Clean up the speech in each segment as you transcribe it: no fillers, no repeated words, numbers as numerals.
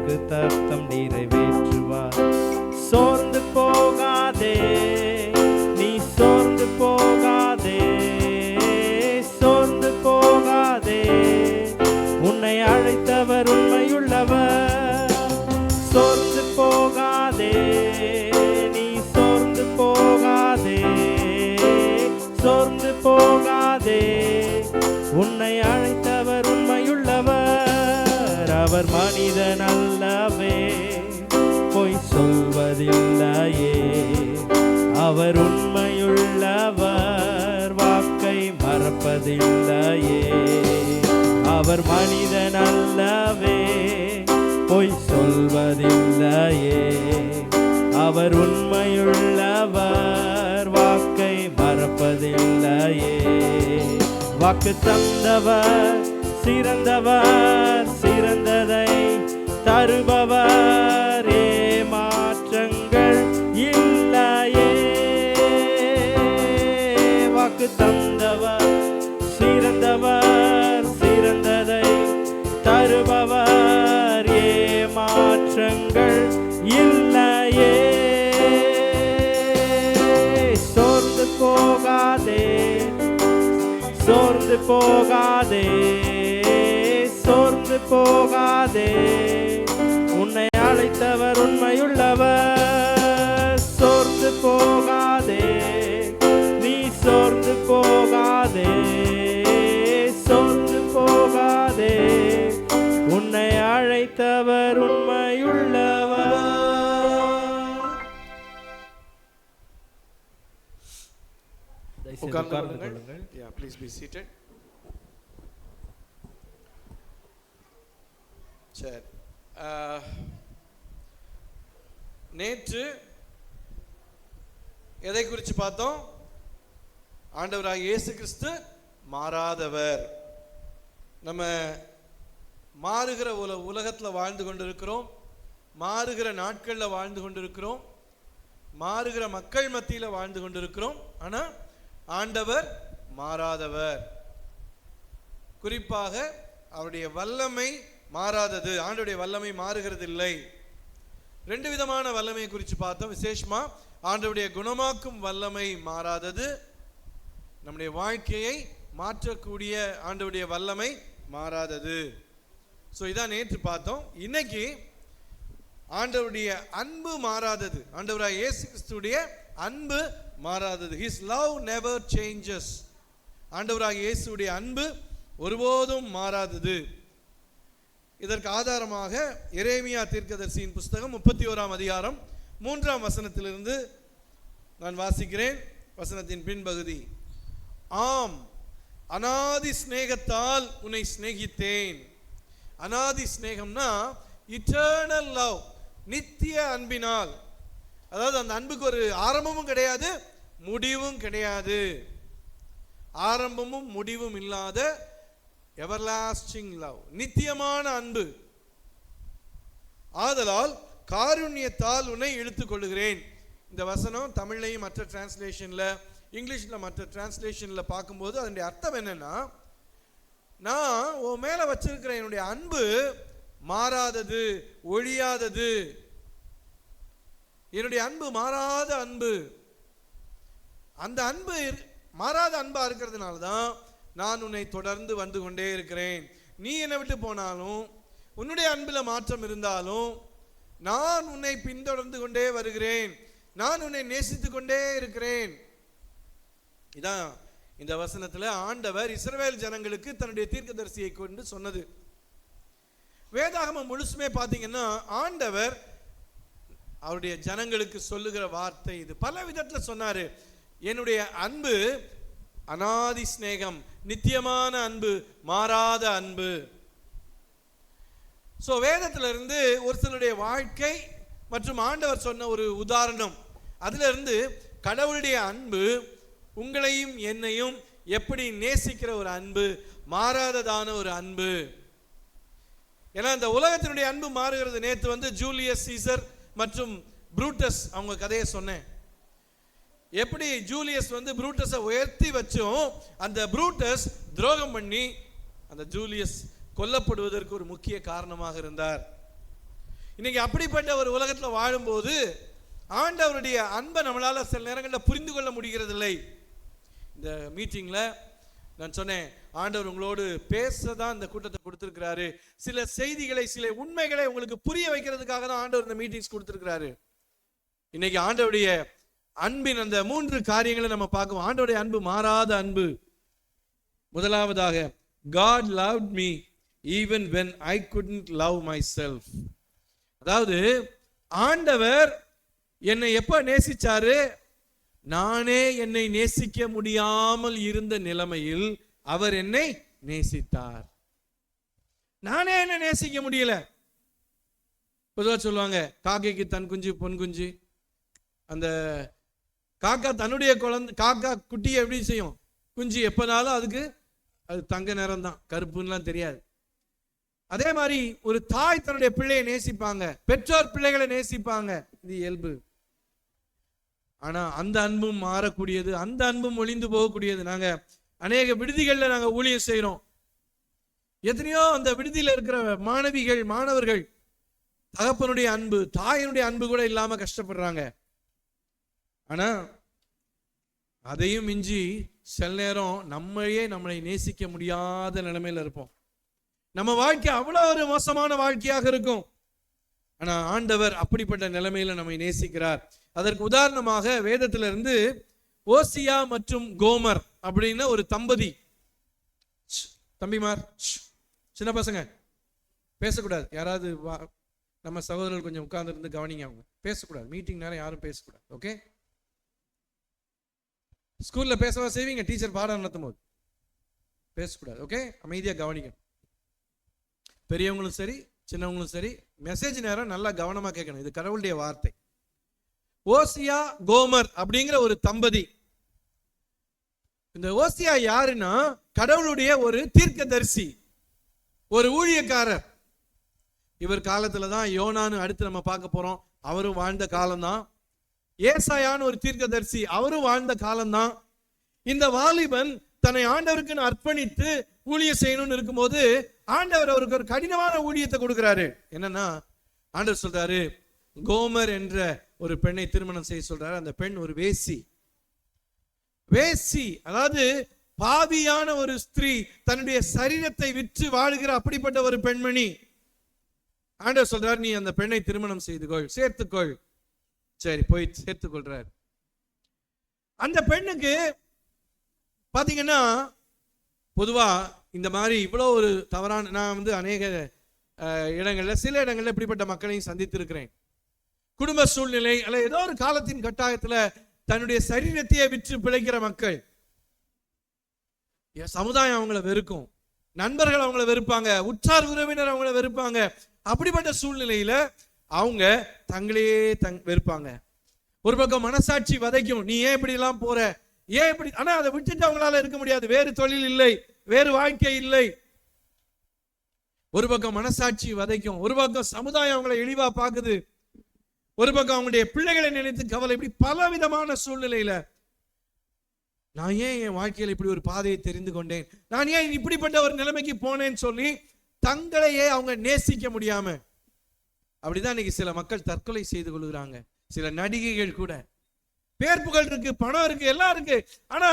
வாக்கு தத்தம் நிறைவேற்றுவார். சோர்ந்து போகாதே, நீ சோர்ந்து போகாதே, சோர்ந்து போகாதே, உன்னை அழைத்தவர் உண்மையுள்ளவர். சோர்ந்து போகாதே, நீ சோர்ந்து போகாதே, சோர்ந்து போகாதே, உன்னை அழைத்தவர் உண்மையுள்ளவர். அவர் மனிதன் அல்லவே, பொய் சொல்வதில்லையே, அவர் உண்மையுள்ளவர், வாக்கை மறப்பதில்லையே. அவர் மனிதன் அல்லவே, பொய் சொல்வதில்லையே, அவர் உண்மையுள்ளவர், வாக்கை மறப்பதில்லையே. வாக்கு தந்தவர் சிறந்தவர், சிறந்ததை தருபவர், ஏமாற்றங்கள் இல்லையே. வாக்கு தந்தவர் சிறந்தவர், சிறந்ததை தருபவர், ஏமாற்றங்கள் இல்லையே. சோர்ந்து போகாதே, சோர்ந்து போகாதே, சோர்ந்து போகாதே, உன்னை அழைத்தவர் உண்மையுள்ளவர். சோர்ந்து போகாதே, நீ சோர்ந்து போகாதே, சோர்ந்து போகாதே, உன்னை அழைத்தவர் உண்மையுள்ளவர். உட்கார்ந்து கொள்ளுங்கள். Yeah, please be seated. சரி, நேற்று எதை குறித்து பார்த்தோம்? ஆண்டவராகிய இயேசு கிறிஸ்து மாறாதவர். நம்ம மாறுகிற உலகத்தில் வாழ்ந்து கொண்டிருக்கிறோம், மாறுகிற நாட்களில் வாழ்ந்து கொண்டிருக்கிறோம், மாறுகிற மக்கள் மத்தியில் வாழ்ந்து கொண்டிருக்கிறோம். ஆனால் ஆண்டவர் மாறாதவர். குறிப்பாக அவருடைய வல்லமை மாறாதது. ஆண்டவருடைய வல்லமை மாறுகிறது இல்லை. ரெண்டு விதமான வல்லமை குறித்து பார்த்தோம். விசேஷமா ஆண்டவருடைய குணமாக்கும் வல்லமை மாறாதது, நம்முடைய வாழ்க்கையை மாற்றக்கூடிய ஆண்டவருடைய வல்லமை மாறாதது. ஸோ இதான் நேற்று பார்த்தோம். இன்னைக்கு ஆண்டவருடைய அன்பு மாறாதது. ஆண்டவராகிய இயேசு கிறிஸ்துவுடைய அன்பு மாறாதது. His love never changes. ஆண்டவராகிய இயேசுவுடைய அன்பு ஒருபோதும் மாறாதது. இதற்கு ஆதாரமாக எரேமியா தீர்க்கதரிசியின் புஸ்தகம் 31ஆம் அதிகாரம் 3ஆம் வசனத்திலிருந்து நான் வாசிக்கிறேன். வசனத்தின் பின்பகுதி, ஆம், அநாதி சிநேகத்தால் உன்னை சிநேகித்தேன். அநாதி சிநேகம்னா இட்டர்னல் லவ், நித்திய அன்பினால். அதாவது அந்த அன்புக்கு ஒரு ஆரம்பமும் கிடையாது, முடிவும் கிடையாது. ஆரம்பமும் முடிவும் இல்லாத எவர்லாஸ்டிங் லவ், நித்தியமான அன்பு. ஆதலால் காருண்யத்தால் உன்னை இழுத்துக் கொள்ளுகிறேன். இந்த வசனம் தமிழ்லையும் மற்ற டிரான்ஸ்லேஷன்ல, இங்கிலீஷ்ல மற்ற டிரான்ஸ்லேஷன்ல பார்க்கும்போது அதனுடைய அர்த்தம் என்னன்னா, நான் உன் மேல வச்சிருக்கிற என்னுடைய அன்பு மாறாதது, ஒழியாதது. என்னுடைய அன்பு மாறாத அன்பு. அந்த அன்பு மாறாத அன்பா இருக்கிறதுனால தான் நான் உன்னை தொடர்ந்து வந்து கொண்டே இருக்கிறேன். நீ என்னை விட்டு போனாலும், உன்னுடைய அன்பில் மாற்றம் இருந்தாலும், நான் உன்னை பின்தொடர்ந்து கொண்டே வருகிறேன். நான் உன்னை நேசித்து கொண்டே இருக்கிறேன். இதான் இந்த வசனத்தில் ஆண்டவர் இஸ்ரவேல் ஜனங்களுக்கு தன்னுடைய தீர்க்கதரிசியை கொண்டு சொன்னது. வேதாகமம் முழுசுமே பார்த்தீங்கன்னா ஆண்டவர் அவருடைய ஜனங்களுக்கு சொல்லுகிற வார்த்தை இது. பல விதத்தில் சொன்னாரு. என்னுடைய அன்பு அநாதி சிநேகம், நித்தியமான அன்பு, மாறாத அன்பு. ஸோ வேதத்திலிருந்து ஒரு சிலருடைய வாழ்க்கை மற்றும் ஆண்டவர் சொன்ன ஒரு உதாரணம், அதுல இருந்து கடவுளுடைய அன்பு உங்களையும் என்னையும் எப்படி நேசிக்கிற ஒரு அன்பு, மாறாததான ஒரு அன்பு. ஏன்னா இந்த உலகத்தினுடைய அன்பு மாறுகிறது. நேற்று ஜூலியஸ் சீசர் மற்றும் புரூட்டஸ் அவங்க கதையை சொன்னேன். எப்படி ஜூலியஸ் புரூட்டஸை உயர்த்தி வச்சும் அந்த புரூட்டஸ் துரோகம் பண்ணி அந்த ஜூலியஸ் கொல்லப்படுவதற்கு ஒரு முக்கிய காரணமாக இருந்தார். இன்னைக்கு அப்படிப்பட்ட ஒரு உலகத்துல வாழும்போது ஆண்டவருடைய அன்பை நம்மளால சில நேரங்களில் புரிந்து கொள்ள முடிகிறதில்லை. இந்த மீட்டிங்ல நான் சொன்னேன், ஆண்டவர் உங்களோடு பேசதான் இந்த கூட்டத்தை கொடுத்திருக்கிறாரு. சில செய்திகளை, சில உண்மைகளை உங்களுக்கு புரிய வைக்கிறதுக்காக தான் ஆண்டவர் இந்த மீட்டிங்ஸ் கொடுத்திருக்கிறாரு. இன்னைக்கு ஆண்டவருடைய அன்பின் அந்த 3 காரியங்களை நம்ம பார்க்கணும். ஆண்டவருடைய அன்பு மாறாத அன்பு. முதலாவதாக, God loved me even when I couldn't love myself. அதாவது ஆண்டவர் என்னை எப்ப நேசிச்சாரு? நானே என்னை நேசிக்க முடியாமல் இருந்த நிலைமையில் அவர் என்னை நேசித்தார். நானே என்ன நேசிக்க முடியல. பொதுவா சொல்லுவாங்க, காக்கைக்கு தன் குஞ்சு பொன் குஞ்சு. அந்த காக்கா தன்னுடைய காக்கா குட்டியை எப்படி செய்யும்? குஞ்சு எப்பனாலும் அதுக்கு அது தங்க நிறம் தான், கருப்புலாம் தெரியாது. அதே மாதிரி ஒரு தாய் தன்னுடைய பிள்ளையை நேசிப்பாங்க, பெற்றோர் பிள்ளைகளை நேசிப்பாங்க, இது இயல்பு. ஆனா அந்த அன்பும் மாறக்கூடியது, அந்த அன்பும் ஒளிந்து போகக்கூடியது. நாங்க அநேக விடுதிகள்ல நாங்க ஊழியம் செய்யறோம். எத்தனையோ அந்த விடுதியில இருக்கிற மாணவிகள், மாணவர்கள் தகப்பனுடைய அன்பு, தாயினுடைய அன்பு கூட இல்லாம கஷ்டப்படுறாங்க. ஆனா அதையும் மிஞ்சி சில நேரம் நம்மளை நேசிக்க முடியாத நிலைமையில இருப்போம். நம்ம வாழ்க்கை அவ்வளவு ஒரு மோசமான வாழ்க்கையாக இருக்கும். ஆனா ஆண்டவர் அப்படிப்பட்ட நிலைமையில நம்மை நேசிக்கிறார். அதற்கு உதாரணமாக வேதத்திலிருந்து ஓசியா மற்றும் கோமர் அப்படின்னு ஒரு தம்பதி. தம்பிமார், சின்ன பசங்க பேசக்கூடாது. யாராவது நம்ம சகோதரர்கள் கொஞ்சம் உட்கார்ந்து இருந்து கவனிங்க. அவங்க பேசக்கூடாது. மீட்டிங் நேரம் யாரும் பேசக்கூடாது. ஓகே? ஸ்கூல்ல பேசவா செய்வீங்க? டீச்சர் பாடம் நடத்தும் போது பேசக்கூடாது. ஓகே? அமைதியா கவனிக்கணும். பெரியவங்களும் சரி, சின்னவங்களும் சரி, மெசேஜ் நேரம் நல்லா கவனமா கேட்கணும். இது கடவுளுடைய வார்த்தை. ஓசியா கோமர் அப்படிங்கிற ஒரு தம்பதி. இந்த ஓசியா யாருன்னா கடவுளுடைய ஒரு தீர்க்கதரிசி, ஒரு ஊழியக்காரர். இவர் காலத்துலதான் யோனான்னு அடுத்து நம்ம பார்க்க போறோம். அவரும் வாழ்ந்த காலம்தான். ஏசாயான்னு ஒரு தீர்க்கதரிசி, அவரும் வாழ்ந்த காலம்தான். இந்த வாலிபன் தன்னை ஆண்டவருக்கு அர்ப்பணித்து ஊழியம் செய்யணும்னு இருக்கும்போது ஆண்டவர் அவருக்கு ஒரு கடினமான ஊழியத்தை கொடுக்கிறாரு. என்னன்னா, ஆண்டவர் சொல்றாரு, கோமர் என்ற ஒரு பெண்ணை திருமணம் செய்ய சொல்றாரு. அந்த பெண் ஒரு வேசி. வேசி அதாவது பாவியான ஒரு ஸ்திரீ, தன்னுடைய சரீரத்தை விற்று வாழுகிற அப்படிப்பட்ட ஒரு பெண்மணி. ஆண்டவர் சொல்றாரு, நீ அந்த பெண்ணை திருமணம் செய்து கொள், சேர்த்துக்கொள். சரி, போய் சேர்த்துக் கொள்றாரு. அந்த பெண்ணுக்கு பாத்தீங்கன்னா, பொதுவா இந்த மாதிரி இவ்வளவு ஒரு தவறான, நான் அநேக இடங்கள்ல, சில இடங்கள்ல இப்படிப்பட்ட மக்களையும் சந்தித்திருக்கிறேன். குடும்ப சூழ்நிலை அல்ல ஏதோ ஒரு காலத்தின் கட்டாயத்துல தன்னுடைய சரீரத்தையே விற்று பிழைக்கிற மக்கள். சமுதாயம் அவங்கள வெறுக்கும், நண்பர்கள் அவங்கள வெறுப்பாங்க, உற்றார் உறவினர் அவங்கள வெறுப்பாங்க. அப்படிப்பட்ட சூழ்நிலையில அவங்க தங்களையே வெறுப்பாங்க. ஒரு பக்கம் மனசாட்சி வதைக்கும், நீ ஏன் இப்படி எல்லாம் போற, ஏன் இப்படி. ஆனா அதை விட்டுட்டு அவங்களால இருக்க முடியாது. வேறு தொழில் இல்லை, வேறு வாழ்க்கை இல்லை. ஒரு பக்கம் மனசாட்சி வதைக்கும், ஒரு பக்கம் சமுதாயம் அவங்களை இழிவா பாக்குது, ஒரு பக்கம் அவங்களுடைய பிள்ளைகளை நினைத்து கவலை. இப்படி பல விதமான சூழ்நிலையில நான் ஏன் என் வாழ்க்கையில இப்படி ஒரு பாதையை தெரிந்து கொண்டேன், நான் ஏன் இப்படிப்பட்ட ஒரு நிலைமைக்கு போனேன்னு சொல்லி தங்களையே அவங்க நேசிக்க முடியாம அப்படிதான் இன்னைக்கு சில மக்கள் தற்கொலை செய்து கொள்கிறாங்க. சில நடிகைகள் கூட. பேர் புகழ் இருக்கு, பணம் இருக்கு, எல்லாம் இருக்கு. ஆனா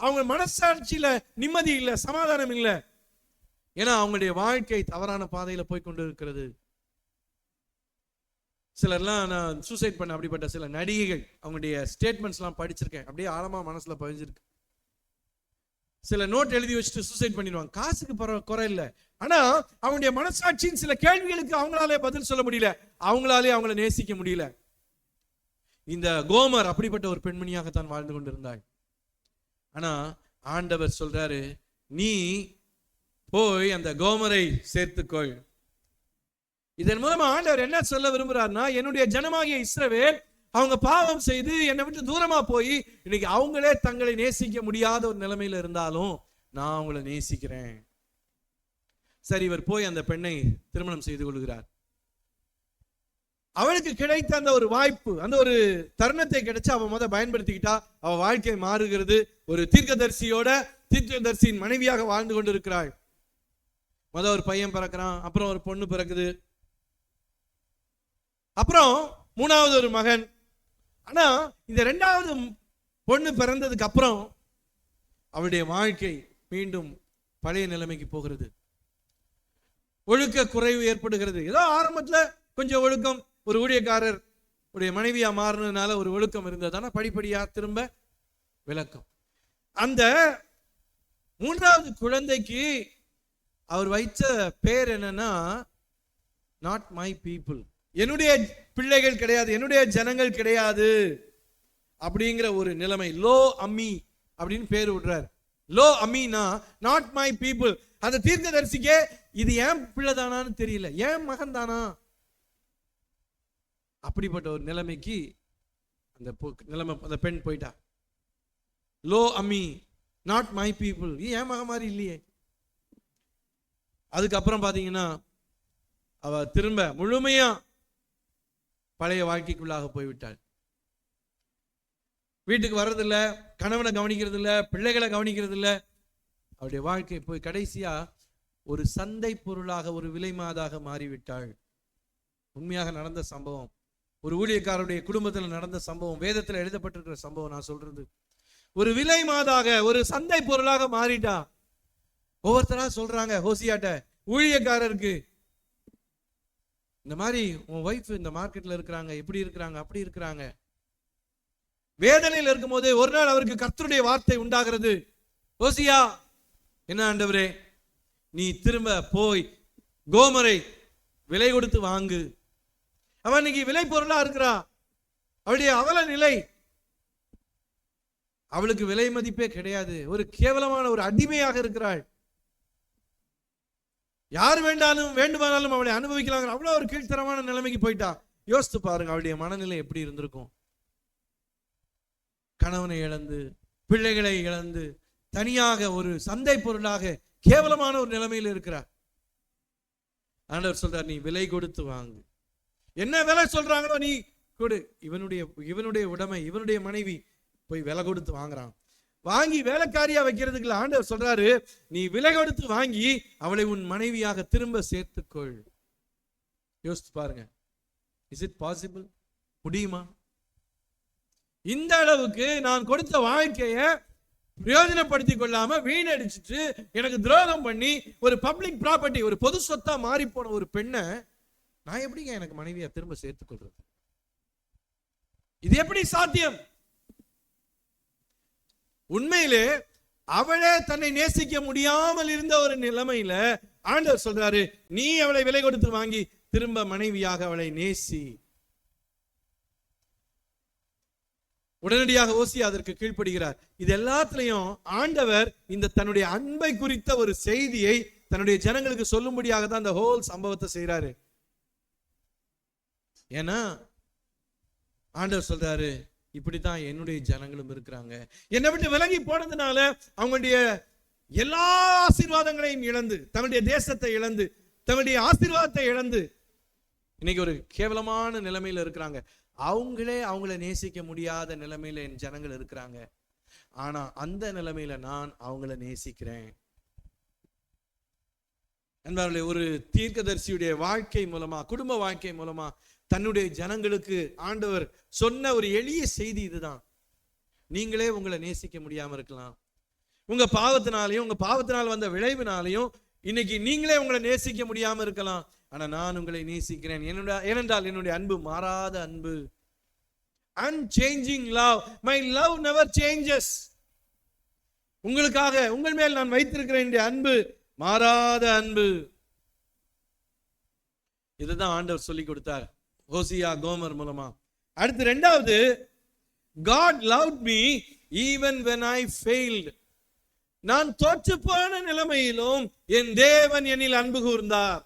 அவங்க மனசாட்சியில நிம்மதி இல்லை, சமாதானம் இல்லை. ஏன்னா அவங்களுடைய வாழ்க்கை தவறான பாதையில போய் கொண்டு இருக்கிறது. சிலர்லாம் நான் சூசைட் பண்ண அப்படிப்பட்ட சில நடிகைகள், அவங்களுடைய ஸ்டேட்மெண்ட்ஸ் எல்லாம் படிச்சிருக்கேன். அப்படியே ஆழமா மனசுல பதிஞ்சிருக்கு. சில நோட் எழுதி வச்சுட்டு சூசைட் பண்ணிடுவாங்க. காசுக்கு குறை இல்லை, ஆனா அவங்களுடைய மனசாட்சியின் சில கேள்விகளுக்கு அவங்களாலே பதில் சொல்ல முடியல, அவங்களாலே அவங்கள நேசிக்க முடியல. இந்த கோமர் அப்படிப்பட்ட ஒரு பெண்மணியாகத்தான் வாழ்ந்து கொண்டிருந்தாள். ஆனா ஆண்டவர் சொல்றாரு, நீ போய் அந்த கோமரை சேர்த்துக்கொள். இதன் மூலமா ஆண்டவர் என்ன சொல்ல விரும்புறாருன்னா, என்னுடைய ஜனமாகிய இஸ்ரவேல் அவங்க பாவம் செய்து என்னை விட்டு தூரமா போய் இன்னைக்கு அவங்களே தங்களை நேசிக்க முடியாத ஒரு நிலைமையில இருந்தாலும் நான் அவங்கள நேசிக்கிறேன். சரி, இவர் போய் அந்த பெண்ணை திருமணம் செய்து கொள்கிறார். அவளுக்கு கிடைத்த அந்த ஒரு வாய்ப்பு, அந்த ஒரு தருணத்தை கிடைச்சு அவ பயன்படுத்திக்கிட்டா அவ வாழ்க்கை மாறுகிறது. ஒரு தீர்க்கதரிசியின் மனைவியாக வாழ்ந்து கொண்டிருக்கிறாள். ஒரு பையன் பிறக்கிறான், அப்புறம் ஒரு பொண்ணு பிறக்குது. அப்புறம் மூணாவது ஒரு மகன். ஆனா இந்த ரெண்டாவது பொண்ணு பிறந்ததுக்கு அப்புறம் அவளுடைய வாழ்க்கை மீண்டும் பழைய நிலைமைக்கு போகிறது. ஒழுக்க குறைவு ஏற்படுகிறது. ஏதோ ஆரம்பத்துல கொஞ்சம் ஒழுக்கம், ஒரு ஊழியக்காரர் உடைய மனைவியா மாறினதுனால ஒரு ஒழுக்கம் இருந்ததுனா படிப்படியா திரும்ப விளக்கம். அந்த மூன்றாவது குழந்தைக்கு அவர் வைத்த பேர் என்னன்னா, நாட் மை பீப்புள், என்னுடைய பிள்ளைகள் கிடையாது, என்னுடைய ஜனங்கள் கிடையாது அப்படிங்கிற ஒரு நிலைமை. லோ அம்மி அப்படின்னு பேர் விடுறார். லோ அம்மினா நாட் மை பீப்புள். அந்த தீர்க்கதரிசிக்கே இது ஏன் பிள்ளை தானான்னு தெரியல, ஏன் மகன் தானா, அப்படிப்பட்ட ஒரு நிலைமைக்கு அந்த நிலைமை அந்த பெண் போயிட்டா. லோ அம்மி, நாட் மை பீப்புள், ஏன் மகன் மாதிரி இல்லையே. அதுக்கப்புறம் பாத்தீங்கன்னா அவ திரும்ப முழுமையா பழைய வாழ்க்கைக்குள்ளாக போய்விட்டாள். வீட்டுக்கு வர்றதில்ல, கணவனை கவனிக்கிறது இல்லை, பிள்ளைகளை கவனிக்கிறது இல்லை. அவருடைய வாழ்க்கை போய் கடைசியா ஒரு சந்தை பொருளாக, ஒரு விலை மாதாக மாறிவிட்டாள். உண்மையாக நடந்த சம்பவம், ஒரு ஊழியக்காரருடைய குடும்பத்தில் நடந்த சம்பவம், வேதத்தில் எழுதப்பட்டிருக்கிற சம்பவம் நான் சொல்றது. ஒரு விலை மாதாக, ஒரு சந்தை பொருளாக மாறிட்டா. ஒவ்வொருத்தரா சொல்றாங்க ஹோசியாட்ட, ஊழியக்காரருக்கு இந்த மாதிரி உன் வைஃப் இந்த மார்க்கெட்ல இருக்கிறாங்க, எப்படி இருக்கிறாங்க, அப்படி இருக்கிறாங்க. வேதனையில் இருக்கும் போது ஒரு நாள் அவருக்கு கர்த்தருடைய வார்த்தை உண்டாகிறது. ஓசியா, என்ன ஆண்டவரே, நீ திரும்ப போய் கோமரை விலை கொடுத்து வாங்கு. அவன் இன்னைக்கு விலை பொருளா இருக்கிறா. அவளுடைய அவல நிலை, அவளுக்கு விலை மதிப்பே கிடையாது. ஒரு கேவலமான ஒரு அடிமையாக இருக்கிறாள். யார் வேண்டுமானாலும் அவளை அனுபவிக்கலாம். அவ்வளவு ஒரு கீழ்த்தரமான நிலைமைக்கு போயிட்டா. யோசித்து பாருங்க அவளுடைய மனநிலை எப்படி இருந்திருக்கும். கணவனை இழந்து, பிள்ளைகளை இழந்து, தனியாக ஒரு சந்தை பொருளாக கேவலமான ஒரு நிலைமையில் இருக்கிறார். ஆண்டவர் சொல்றார், நீ விலை கொடுத்து வாங்கு. என்ன விலை சொல்றாங்களோ நீ கொடு. இவனுடைய உடைமை, இவனுடைய மனைவி போய் விலை கொடுத்து வாங்குறான். வாங்கி வேலைக்காரியா வைக்கிறதுக்கு ஆண்டவர் சொல்றாரு, நீ விலை கொடுத்து வாங்கி அவளை உன் மனைவியாக திரும்ப சேர்த்துக்கொள். யோசித்து பாருங்க, இஸ் இட் பாசிபிள்? முடியுமா? இந்த அளவுக்கு நான் கொடுத்த வாழ்க்கைய பிரயோஜனப்படுத்தி கொள்ளாம வீணடிச்சுட்டு எனக்கு துரோகம் பண்ணி ஒரு பப்ளிக் ப்ராப்பர்ட்டி, ஒரு பொது சொத்தா மாறி போன ஒரு பெண்ணை நான் எப்படிங்க எனக்கு மனைவியா திரும்ப சேர்த்துக் கொள்றது? இது எப்படி சாத்தியம்? உண்மையிலே அவளே தன்னை நேசிக்க முடியாமல் இருந்த ஒரு நிலைமையில ஆண்டவர் சொல்றாரு, நீ அவளை விலை கொடுத்து வாங்கி திரும்ப மனைவியாக அவளை நேசி. உடனடியாக ஓசியா அதற்கு கீழ்ப்படுகிறார். இது எல்லாத்திலையும் ஆண்டவர் இந்த தன்னுடைய அன்பை குறித்த ஒரு செய்தியை தன்னுடைய ஜனங்களுக்கு சொல்லும்படியாக தான் அந்த ஹோல் சம்பவத்தை செய்யறாரு. ஏன்னா ஆண்டவர் சொல்றாரு, இப்படித்தான் என்னுடைய ஜனங்களும் இருக்கிறாங்க. என்னை விட்டு விலகி போனதுனால அவங்களுடைய எல்லா ஆசீர்வாதங்களையும் இழந்து, தன்னுடைய தேசத்தை இழந்து, தன்னுடைய ஆசீர்வாதத்தை இழந்து இன்னைக்கு ஒரு கேவலமான நிலைமையில இருக்கிறாங்க. அவங்கள நேசிக்க முடியாத நிலைமையில என் ஜனங்கள் இருக்கிறாங்க. ஆனா அந்த நிலைமையில நான் அவங்கள நேசிக்கிறேன். என்பவர்களே, ஒரு தீர்க்கதரிசியுடைய வாழ்க்கை மூலமா, குடும்ப வாழ்க்கை மூலமா தன்னுடைய ஜனங்களுக்கு ஆண்டவர் சொன்ன ஒரு எளிய செய்தி இதுதான். நீங்களே உங்களை நேசிக்க முடியாம இருக்கலாம். உங்க பாவத்தினாலையும், உங்க பாவத்தினால் வந்த விளைவினாலையும் இன்னைக்கு நீங்களே உங்களை நேசிக்க முடியாம இருக்கலாம். ஆனா நான் உங்களை நேசிக்கிறேன். ஏனென்றால் என்னுடைய அன்பு மாறாத அன்பு. unchanging love. my love never changes. உங்களுக்காக, உங்கள் மேல் நான் வைத்திருக்கிற இந்த அன்பு மாறாத அன்பு. இதுதான் ஆண்டவர் சொல்லி கொடுத்தார் ஹோசியா கோமர் மூலமா. அடுத்து இரண்டாவது, God loved me even when I failed. நான் தோற்று போன நிலைமையிலும் என் தேவன் என்னில் அன்பு கூர்ந்தார்.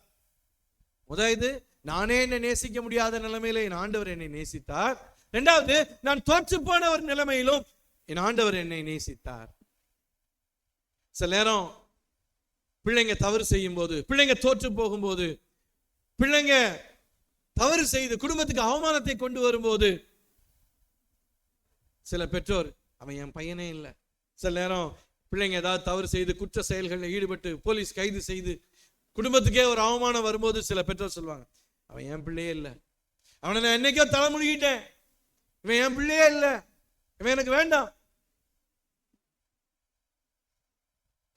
முதலாவது, நானே என்னை நேசிக்க முடியாத நிலைமையில என் ஆண்டவர் என்னை நேசித்தார். இரண்டாவது, நான் தோற்று போன ஒரு நிலைமையிலும் என் ஆண்டவர் என்னை நேசித்தார். சில நேரம் பிள்ளைங்க தவறு செய்யும் போது, பிள்ளைங்க தோற்று போகும்போது, பிள்ளைங்க தவறு செய்து குடும்பத்துக்கு அவமானத்தை கொண்டு வரும்போது சில பெற்றோர், அவன் என் பையனே இல்லை. சில நேரம் பிள்ளைங்க ஏதாவது தவறு செய்து குற்ற செயல்களில் ஈடுபட்டு போலீஸ் கைது செய்து குடும்பத்துக்கே ஒரு அவமானம் வரும்போது சில பெற்றோர் சொல்லுவாங்க, அவன் என் பிள்ளையே இல்லை. அவனை நான் என்னைக்கோ தலைமுழுகிட்டேன், இவன் என் பிள்ளையே இல்லை, இவன் எனக்கு வேண்டாம்.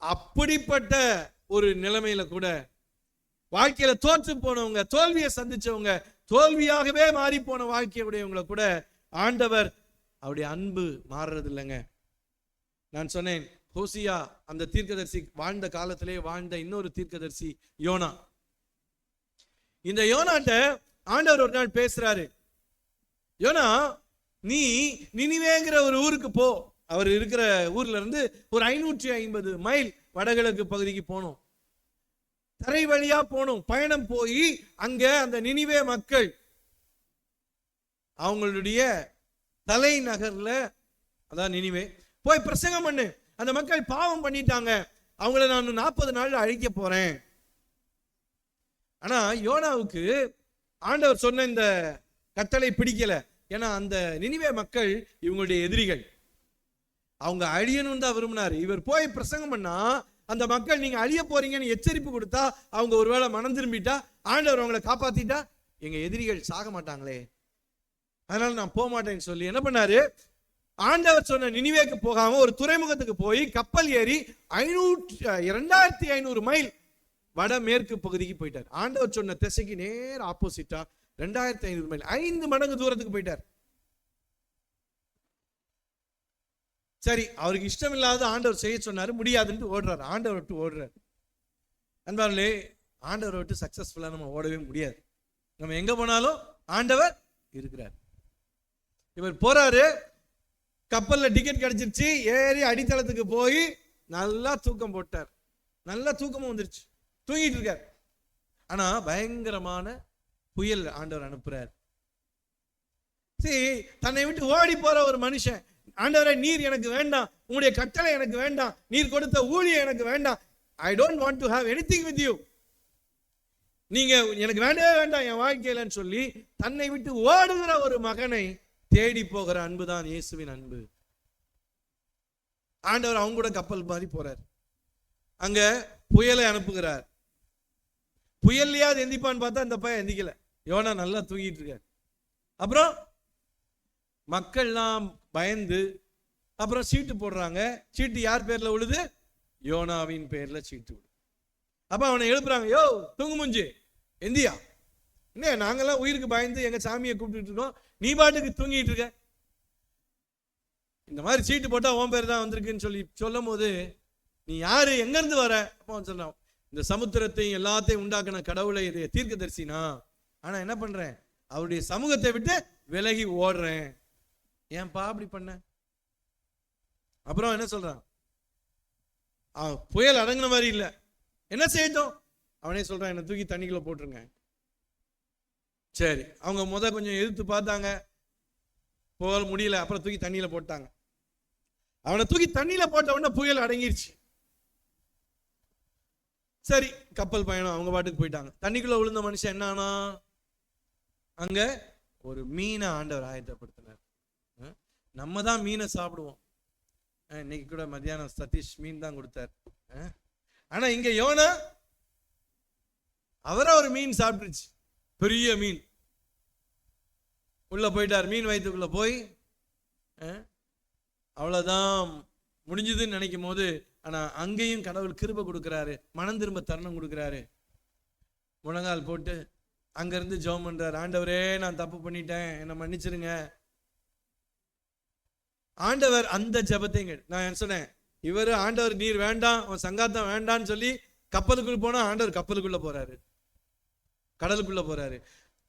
அப்படிப்பட்ட ஒரு நிலைமையில கூட வாழ்க்கையில தோற்று போனவங்க, தோல்வியை சந்திச்சவங்க, தோல்வியாகவே மாறி போன வாழ்க்கையுடையவங்களை கூட ஆண்டவர் அவருடைய அன்பு மாறுறது இல்லைங்க. நான் சொன்னேன், ஹோசியா அந்த தீர்க்கதரிசி வாழ்ந்த காலத்திலே வாழ்ந்த இன்னொரு தீர்க்கதரிசி யோனா. இந்த யோனாட்ட ஆண்டவர் ஒரு நாள் பேசுறாரு, யோனா நீ நினிவேங்கிற ஒரு ஊருக்கு போ. அவர் இருக்கிற ஊர்ல இருந்து ஒரு 550 மைல் வடகிழக்கு பகுதிக்கு போனோம், தரை வழியா போனோம், பயணம் போய் அங்க அந்த நினிவே மக்கள் அவங்களுடைய தலைநகர்ல, அதான் நினிவே, போய் பிரசங்கம் பண்ணு. அந்த மக்கள் பாவம் பண்ணிட்டாங்க, அவங்கள நான் 40 நாள் அழிக்க போறேன். ஆனா யோனாவுக்கு ஆண்டவர் சொன்ன இந்த கட்டளை பிடிக்கல. ஏன்னா அந்த நினிவே மக்கள் இவங்களுடைய எதிரிகள், அவங்க அழியணும் தான் விரும்பினாரு. இவர் போய் பிரசங்கம் பண்ணா அந்த மக்கள் நீங்க அழிய போறீங்கன்னு எச்சரிப்பு கொடுத்தா, அவங்க ஒருவேளை மனம் திரும்பிட்டா, ஆண்டவர் அவங்களை காப்பாத்திட்டா, எங்க எதிரிகள் சாக மாட்டாங்களே, அதனால நான் போக மாட்டேன்னு சொல்லி என்ன பண்ணாரு, ஆண்டவர் சொன்ன நினிவேக்கு போகாம ஒரு துறைமுகத்துக்கு போய் கப்பல் ஏறி 2500 மைல் வட மேற்கு பகுதிக்கு போயிட்டார். ஆண்டவர் சொன்ன திசைக்கு நேர் ஆப்போசிட்டா 2500 மைல், 5 மடங்கு தூரத்துக்கு போயிட்டார். சரி, அவருக்கு இஷ்டம் இல்லாத ஆண்டவர் செய்ய சொன்னாரு, முடியாதுன்னு ஓடுறாரு, ஆண்டவர் விட்டு ஓடுறாரு. அன்பார்களே, ஆண்டவரை விட்டு சக்சஸ்ஃபுல்லா நம்ம ஓடவே முடியாது. நம்ம எங்க போனாலும் ஆண்டவர் இருக்கிறார். இவர் போறாரு, கப்பல்ல டிக்கெட் கிடைச்சிருச்சு, ஏறி அடித்தளத்துக்கு போய் நல்லா தூக்கம் போட்டார். நல்லா தூக்கமும் வந்துருச்சு, தூங்கிட்டு இருக்கார். ஆனா பயங்கரமான புயல் ஆண்டவர் அனுப்புறார். சரி, தன்னை விட்டு ஓடி போற ஒரு மனுஷன், ஆண்டவரே நீர் எனக்கு வேண்டாம், உங்களுடைய கட்டளை எனக்கு வேண்டாம், நீர் கொடுத்த ஊழியம் எனக்கு வேண்டாம், I don't want to have anything with you, நீங்க எனக்கு வேண்டவே வேண்டாம் என் வாழ்க்கையிலன்னு சொல்லி தன்னை விட்டு ஓடுகிற ஒரு மகனை தேடி போகிற அன்புதான் இயேசுவின் அன்பு. ஆண்டவர் அவங்க கூட கப்பல் மாதிரி போறார், அங்க புயலை அனுப்புகிறார். புயல்லையாவது எந்திப்பான்னு பார்த்தா இந்த பையன் எந்திக்கல, யோனா நல்லா தூங்கிட்டு இருக்கார். அப்புறம் மக்கள்லாம் பயந்து அப்புறம் சீட்டு போடுறாங்க. சீட்டு யார் பேர்ல விழுது? யோனாவின் பேர்ல சீட்டு விழுது. அப்ப அவனை எழுப்புறாங்க, யோ தூங்கு முஞ்சு எந்தியா, என்ன நாங்கெல்லாம் உயிருக்கு பயந்து எங்க சாமியை கூப்பிட்டு இருக்கோம், நீ பாட்டுக்கு தூங்கிட்டு இருக்க, இந்த மாதிரி சீட்டு போட்டா உன் பேர் தான் வந்திருக்குன்னு சொல்லி சொல்லும் போது, நீ யாரு, எங்க இருந்து வர? அப்ப சொன்னான், இந்த சமுத்திரத்தையும் எல்லாத்தையும் உண்டாக்குன கடவுளை தீர்க்கதரிசினா, ஆனா என்ன பண்றேன், அவருடைய சமூகத்தை விட்டு விலகி ஓடுறேன். ஏன்பா அப்படி பண்ண? அப்புறம் என்ன சொல்றான், புயல் அடங்கின மாதிரி இல்ல, என்ன செய்யட்டும்? அவனே சொல்றான், என்ன தூக்கி தண்ணிக்குள்ள போட்டுருங்க. சரி, அவங்க கொஞ்சம் எதிர்த்து பார்த்தாங்க, போக முடியல, அப்புறம் தூக்கி தண்ணியில போட்டாங்க. அவனை தூக்கி தண்ணியில போட்ட உடனே புயல் அடங்கிருச்சு. சரி, கப்பல் பயணம் அவங்க பாட்டுக்கு போயிட்டாங்க. தண்ணிக்குள்ள விழுந்த மனுஷன் என்ன ஆனா, அங்க ஒரு மீனை ஆண்டவர் ஆயத்தப்படுத்தினார். நம்ம தான் மீனை சாப்பிடுவோம், இன்னைக்கு கூட மத்தியானம் சதீஷ் மீன் தான் கொடுத்தார். ஆனா இங்க யோனா அவரை ஒரு மீன் சாப்பிட்டுருச்சு, பெரிய மீன். உள்ள போயிட்டார், மீன் வயிற்றுக்குள்ள போய் அவ்வளவுதான் முடிஞ்சதுன்னு நினைக்கும் போது, ஆனா அங்கேயும் கடவுள் கிருபை கொடுக்கிறாரு, மனம் திரும்ப தருணம் கொடுக்கிறாரு. முழங்கால் போட்டு அங்க இருந்து ஜெபம் பண்றாரு, ஆண்டவரே நான் தப்பு பண்ணிட்டேன், என்னை மன்னிச்சிருங்க. ஆண்டவர் அந்த ஜெபத்தைங்க நான் சொன்னேன், இவரு ஆண்டவர் நீர் வேண்டாம், அவன் சங்காத்தம் வேண்டான்னு சொல்லி கப்பலுக்குள்ள போனா, ஆண்டவர் கப்பலுக்குள்ள போறாரு, கடலுக்குள்ள போறாரு.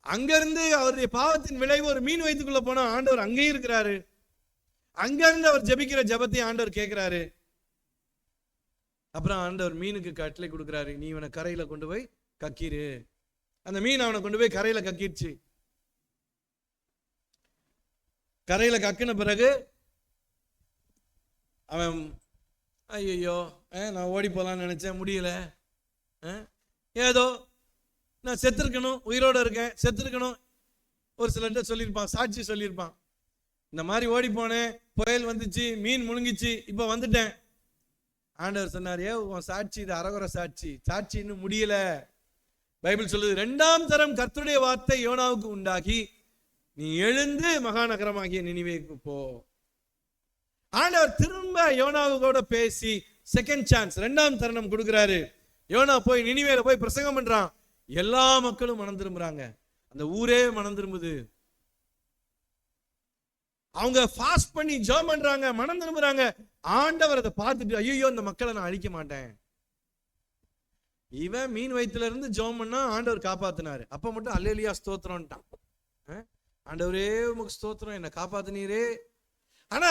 அங்க இருந்து அவருடைய பாவத்தின் விளைவு ஒரு மீன் வயிற்றுக்குள்ள போனா, ஆண்டவர் அங்கேயும் இருக்கிறாரு. அங்க இருந்து அவர் ஜெபிக்கிற ஜெபத்தை ஆண்டவர் கேட்கிறாரு. அப்புறம் ஆண்டவர் மீனுக்கு கட்டளை கொடுக்கிறாரு, நீ இவனை கரையில கொண்டு போய் கக்கிரு. அந்த மீன் அவனை கொண்டு போய் கரையில கக்கிடுச்சு. கரையில கக்கின பிறகு அவன், ஐயோ நான் ஓடி போலான்னு நினைச்சேன், முடியல, ஏதோ நான் செத்துருக்கணும், உயிரோட இருக்கேன், செத்துருக்கணும். ஒரு சிலர்கிட்ட சொல்லியிருப்பான், சாட்சி சொல்லியிருப்பான், இந்த மாதிரி ஓடி போனேன், புயல் வந்துச்சு, மீன் முழுங்கிச்சு, இப்ப வந்துட்டேன். ஆண்டவர் சொன்னார், உன் சாட்சி இது அரகுற சாட்சி, சாட்சி இன்னும் முடியல. பைபிள் சொல்லுது, 2ஆம் தரம் கர்த்தருடைய வார்த்தை யோனாவுக்கு உண்டாகி நீ எழுந்து மகாநகரமாகிய நினிவேக்கு போ. ஆண்டவர் திரும்ப யோனாவோட பேசி செகண்ட் சான்ஸ், 2ஆம் தருணம் கொடுக்கிறாரு. யோனா போய் நினிவேல போய் பிரசங்கம் பண்றான். எல்லா மக்களும் மனம் திரும்புறாங்க. அந்த ஊரே மனம் திரும்புது. அவங்க ஃபாஸ்ட் பண்ணி ஜெபம் பண்றாங்க, மனம் திரும்புறாங்க. ஆண்டவர் அதை பார்த்துட்டு, ஐயோ இந்த மக்களை நான் அழிக்க மாட்டேன். இவன் மீன் வயிற்றுல இருந்து ஜெபம் பண்ணா ஆண்டவர் காப்பாத்தினாரு. அப்ப மட்டும் அல்லேலூயா ஸ்தோத்திரம்ட்டான். ஆண்டவரே உமக்கு ஸ்தோத்திரம், என்ன காப்பாத்தினீரே. ஆனா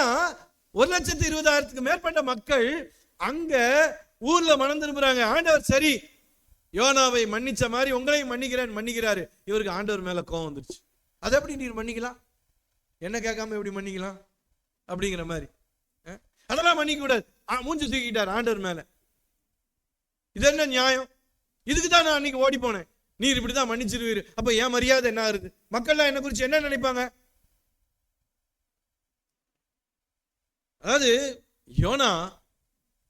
1,20,000க்கு மேற்பட்ட மக்கள் அங்க ஊர்ல மனம் திரும்புறாங்க. ஆண்டவர் சரி யோனாவை மன்னிச்ச மாதிரி உங்களையும் மன்னிக்கிறாரு. இவருக்கு ஆண்டவர் மேல கோவம் வந்துருச்சு. அதை எப்படி நீர் மன்னிக்கலாம், என்ன கேட்காம எப்படி மன்னிக்கலாம் அப்படிங்கிற மாதிரி. அதெல்லாம் மன்னிக்க கூடாது. மூஞ்சி தூக்கிட்டார் ஆண்டவர் மேல. இது என்ன நியாயம்? இதுக்கு தான் நான் அன்னைக்கு ஓடி போனேன். நீர் இப்படிதான் மன்னிச்சிருவீரு. அப்ப என் மரியாதை என்ன ஆகுது? மக்கள்லாம் என்ன குறிச்சு என்ன நினைப்பாங்க? அதாவது யோனா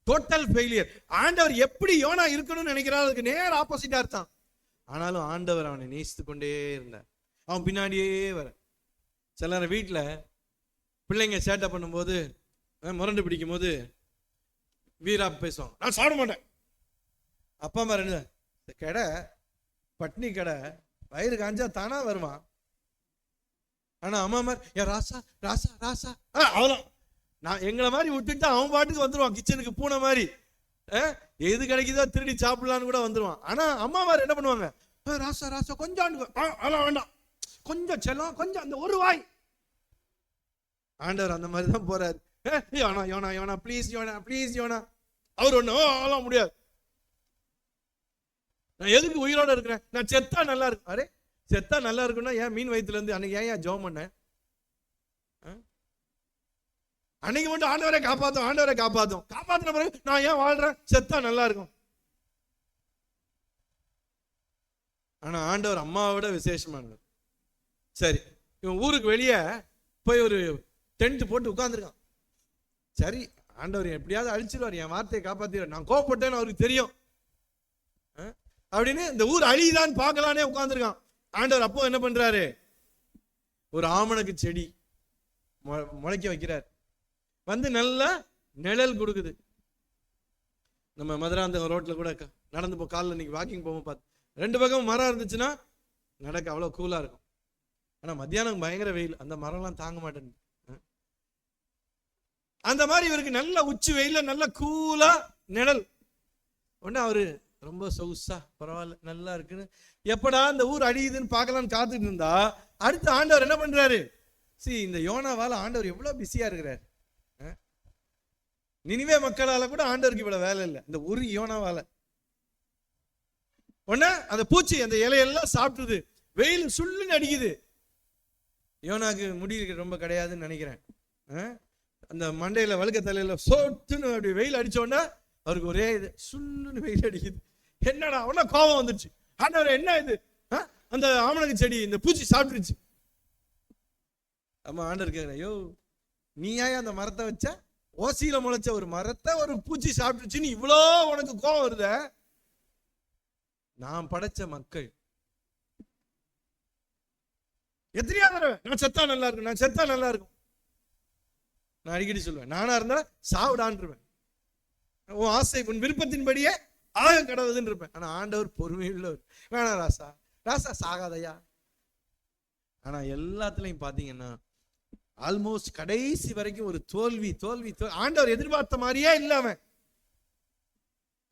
டோட்டல் ஃபெயிலியர். ஆண்டவர் எப்படி யோனா இருக்கணும்னு நினைக்கிறார், அதுக்கு நேர ஆப்போசிட்டா இருந்தான். ஆனாலும் ஆண்டவர் அவனை நேசித்து கொண்டே இருந்தார். அவன் பின்னாடியே வர. சில நேரம் வீட்டில் பிள்ளைங்க சேட்டை பண்ணும்போது, முரண்டு பிடிக்கும் போது வீரா பேசுவான், நான் சாப்பிட மாட்டேன். அப்பா அம்மா ரெண்டு கடை பட்னி கடை வயிறு காஞ்சா தானா வருவான். ஆனா அம்மா மாதிரி ஏன் ராசா ராசா ராசா அவ்வளோ நான் எங்களை மாதிரி விட்டுட்டு அவன் பாட்டுக்கு வந்துடுவான். கிச்சனுக்கு பூனை மாதிரி எது கிடைக்குதோ திருடி சாப்பிடலான்னு கூட வந்துடுவான். ஆனா அம்மா மாதிரி என்ன பண்ணுவாங்க, ராசா ராசா கொஞ்சம் அதெல்லாம் வேண்டாம், கொஞ்சம் செல்லம், கொஞ்சம் அந்த ஒரு வாய். ஆண்டவர் அந்த மாதிரி தான் போறாரு. யோனா யோனா யோனா ப்ளீஸ் யோனா ப்ளீஸ் யோனா. அவர் ஒண்ணு அதெல்லாம் முடியாது, நான் எதுக்கு உயிரோட இருக்கிறேன், நான் செத்தா நல்லா இருக்கு. அரே செத்தா நல்லா இருக்குன்னா ஏன் மீன் வயிற்றுல இருந்து அன்னைக்கு ஏன் ஜெபம் பண்ண? அன்னைக்கு மட்டும் ஆண்டவரை காப்பாத்தும் ஆண்டவரை காப்பாத்தும், காப்பாத்தின பிறகு நான் ஏன் வாழ்றேன், செத்தா நல்லா இருக்கும். ஆனா ஆண்டவர் அம்மாவை விட விசேஷமானவர். சரி, இவன் ஊருக்கு வெளியே போய் ஒரு டென்ட் போட்டு உட்கார்ந்துருக்கான். சரி ஆண்டவர் எப்படியாவது அழிச்சிருவார், என் வார்த்தையை காப்பாத்திடுவார், நான் கோவப்பட்டேன்னு அவருக்கு தெரியும் அப்படின்னு இந்த ஊர் அழிதான் பார்க்கலானே உட்கார்ந்துருக்கான். ஆண்டவர் அப்போ என்ன பண்றாரு, ஒரு ஆமணக்கு செடி முளைக்க வைக்கிறார். வந்து நல்லா நிழல் கொடுக்குது. நம்ம மதுராந்தகம் ரோட்ல கூட நடந்து போ, காலில் இன்னைக்கு வாக்கிங் போகும் பார்த்து 2 பக்கமும் மரம் இருந்துச்சுன்னா நடக்க அவ்வளோ கூலா இருக்கும். ஆனா மத்தியானம் பயங்கர வெயில், அந்த மரம்லாம் தாங்க மாட்டேங்குது. அந்த மாதிரி இவருக்கு நல்ல உச்சி வெயில நல்ல கூலா நிழல். உடனே அவரு ரொம்ப சொகுசா பரவாயில்ல நல்லா இருக்குன்னு எப்படா இந்த ஊர் அழியுதுன்னு பார்க்கலான்னு காத்துட்டு இருந்தா, அடுத்து ஆண்டவர் என்ன பண்றாரு, இந்த யோனாவால ஆண்டவர் எவ்வளவு பிஸியா இருக்கிறார். நினிவே மக்களால கூட ஆண்டவருக்கு இவ்வளவு வேலை இல்லை, இந்த ஒரு யோனாவால. உடனே அந்த பூச்சி அந்த இலையெல்லாம் சாப்பிட்டுது, வெயில் சுள்ளுன்னு அடிக்குது. யோனாக்கு முடி ரொம்ப கிடையாதுன்னு நினைக்கிறேன். அந்த மண்டையில வழுக்க தலையில சொட்டுன்னு அப்படி வெயில் அடிச்சோன்னா அவருக்கு ஒரே இது சுள்ளுன்னு வெயில் அடிக்குது. என்னடா உடனே கோபம் வந்துருச்சு. ஆண்டவரே என்ன இது, அந்த ஆமணக்கு செடி இந்த பூச்சி சாப்பிட்டுருச்சு. ஆமா ஆண்டவர் கேட்கிறேன், ஐயோ நீ ஏன் அந்த மரத்தை வச்ச, ஓசியில முளைச்ச ஒரு மரத்தை ஒரு பூச்சி சாப்பிட்டுருச்சுன்னு இவ்வளோ உனக்கு கோபம் வருத? நான் படைச்ச மக்கள் எத்தனையா தடவை நான் செத்தா நல்லா இருக்கும், நான் செத்தா நல்லா இருக்கும். நான் அடிக்கடி சொல்லுவேன், நானா இருந்தா சாவிடான்ருவேன், உன் ஆசை உன் விருப்பத்தின்படியே ஆக கடவுதுன்னு இருப்பேன். ஆனா ஆண்டவர் பொறுமையுள்ளவர், வேணாம் ராசா ராசா சாகாதையா. ஆனா எல்லாத்துலயும் பாத்தீங்கன்னா ஆல்மோஸ்ட் கடைசி வரைக்கும் ஒரு தோல்வி தோல்வி. ஆண்டவர் எதிர்பார்த்த மாதிரியே இல்லாம,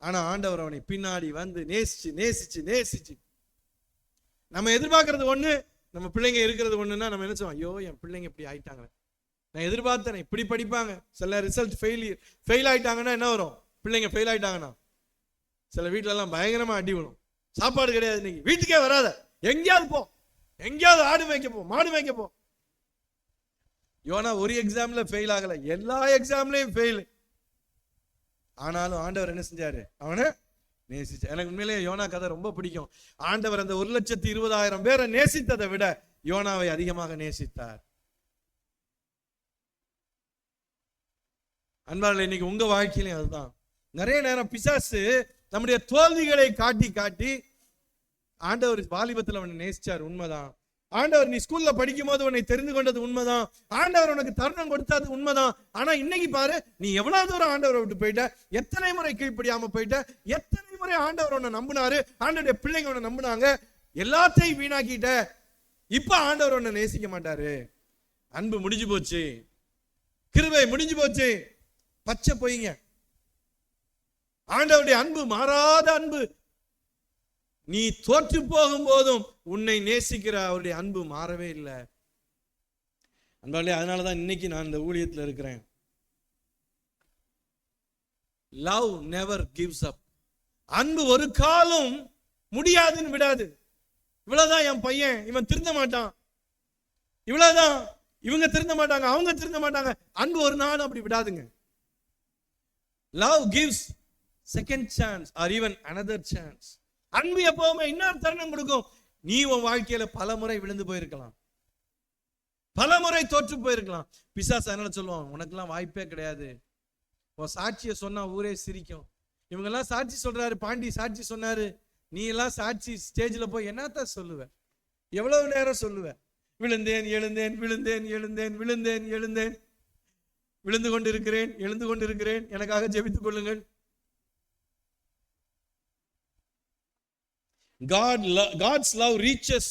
ஆனா ஆண்டவர் அவனை பின்னாடி வந்து நேசிச்சு நேசிச்சு நேசிச்சு. நம்ம எதிர்பார்க்கறது ஒண்ணு, நம்ம பிள்ளைங்க இருக்கிறது ஒண்ணுன்னா நம்ம என்ன சொல்லுவோம், ஐயோ என் பிள்ளைங்க இப்படி ஆயிட்டாங்க, நான் எதிர்பார்த்தேன் இப்படி படிப்பாங்க. சில ரிசல்ட் ஃபெயில் ஆயிட்டாங்கன்னா என்ன வரும், பிள்ளைங்க ஃபெயில் ஆயிட்டாங்கன்னா சில வீட்டுல எல்லாம் பயங்கரமா அடி விடும். சாப்பாடு கிடையாது, இன்னைக்கு வீட்டுக்கே வராத, எங்கேயாவது போ, எங்கேயாவது ஆடு மேய்க்க போ, மாடு மேய்க்க போ. யோனா ஒரு எக்ஸாம்ல ஃபெயில் ஆகல, எல்லா எக்ஸாம்லயும் ஃபெயில். ஆனாலும் ஆண்டவர் என்ன செஞ்சாரு, அவனை நேசிச்சு. எனக்கு உண்மையிலேயே யோனா கதை ரொம்ப பிடிக்கும். ஆண்டவர் அந்த 1,20,000 பேரை நேசித்ததை விட யோனாவை அதிகமாக நேசித்தார். அன்பாளர்களே, இன்னைக்கு உங்க வாழ்க்கையிலும் அதுதான். நிறைய நேரம் பிசாசு நம்முடைய தோல்விகளை காட்டி காட்டி, ஆண்டவர் வாலிபத்தில் அவனை நேசிச்சார் உண்மைதான். ஆண்டவர் நீ ஸ்கூல்ல படிக்கும் போது உன்னை தெரிந்து கொண்டது உண்மைதான், ஆண்டவர் உனக்கு தருணம் கொடுத்தது உண்மைதான். ஆனா இன்னைக்கு பாரு, நீ எவ்வளவு தூரம் ஆண்டவரை விட்டு போயிட்ட, எத்தனை முறை கீழ்ப்படியாம போயிட்ட, எத்தனை முறை ஆண்டவர் உன்னை நம்பினாரு, ஆண்டவருடைய பிள்ளைங்க உன்னை நம்பினாங்க, எல்லாத்தையும் வீணாக்கிட்ட. இப்ப ஆண்டவர் உன்னை நேசிக்க மாட்டாரு. அன்பு முடிஞ்சு போச்சு, கிருபை முடிஞ்சு போச்சு. பச்சை போயிங்க. ஆண்டவருடைய அன்பு மாறாத அன்பு. நீ தோற்று போகும் போதும் உன்னை நேசிக்கிற அவருடைய அன்பு மாறவே இல்லை. அன்பாலே, அதனாலதான் இன்னைக்கு நான் இந்த ஊழியத்தில் இருக்கிறேன். லவ் நெவர் கிவ்ஸ் அப். அன்பு ஒரு காலம் முடியாதுன்னு விடாது. இவ்வளவுதான் என் பையன், இவன் திருந்த மாட்டான், இவ்வளவுதான் இவங்க திருந்த மாட்டாங்க, அவங்க திருந்த மாட்டாங்க. அன்பு ஒரு நாள் அப்படி விடாதுங்க. Love gives second chance or even another chance. அன்பு எப்பவுமே இன்னொரு தருணம் கொடுக்கும். நீ உன் வாழ்க்கையில பல முறை விழுந்து போயிருக்கலாம், பல முறை தோற்று போயிருக்கலாம். பிசாசு அதனால சொல்லுவான், உனக்கெல்லாம் வாய்ப்பே கிடையாது, உன் சாட்சியை சொன்னா ஊரே சிரிக்கும். இவங்க எல்லாம் சாட்சி சொல்றாரு, பாண்டி சாட்சி சொன்னாரு, நீ எல்லாம் சாட்சி ஸ்டேஜ்ல போய் என்னத்த சொல்லுவ, எவ்வளவு நேரம் சொல்லுவ? விழுந்தேன் எழுந்தேன், விழுந்தேன் எழுந்தேன், விழுந்தேன் எழுந்தேன், விழுந்து கொண்டிருக்கிறேன், எழுந்து கொண்டிருக்கிறேன், எனக்காக ஜெபித்துக் கொள்ளுங்கள். God's love reaches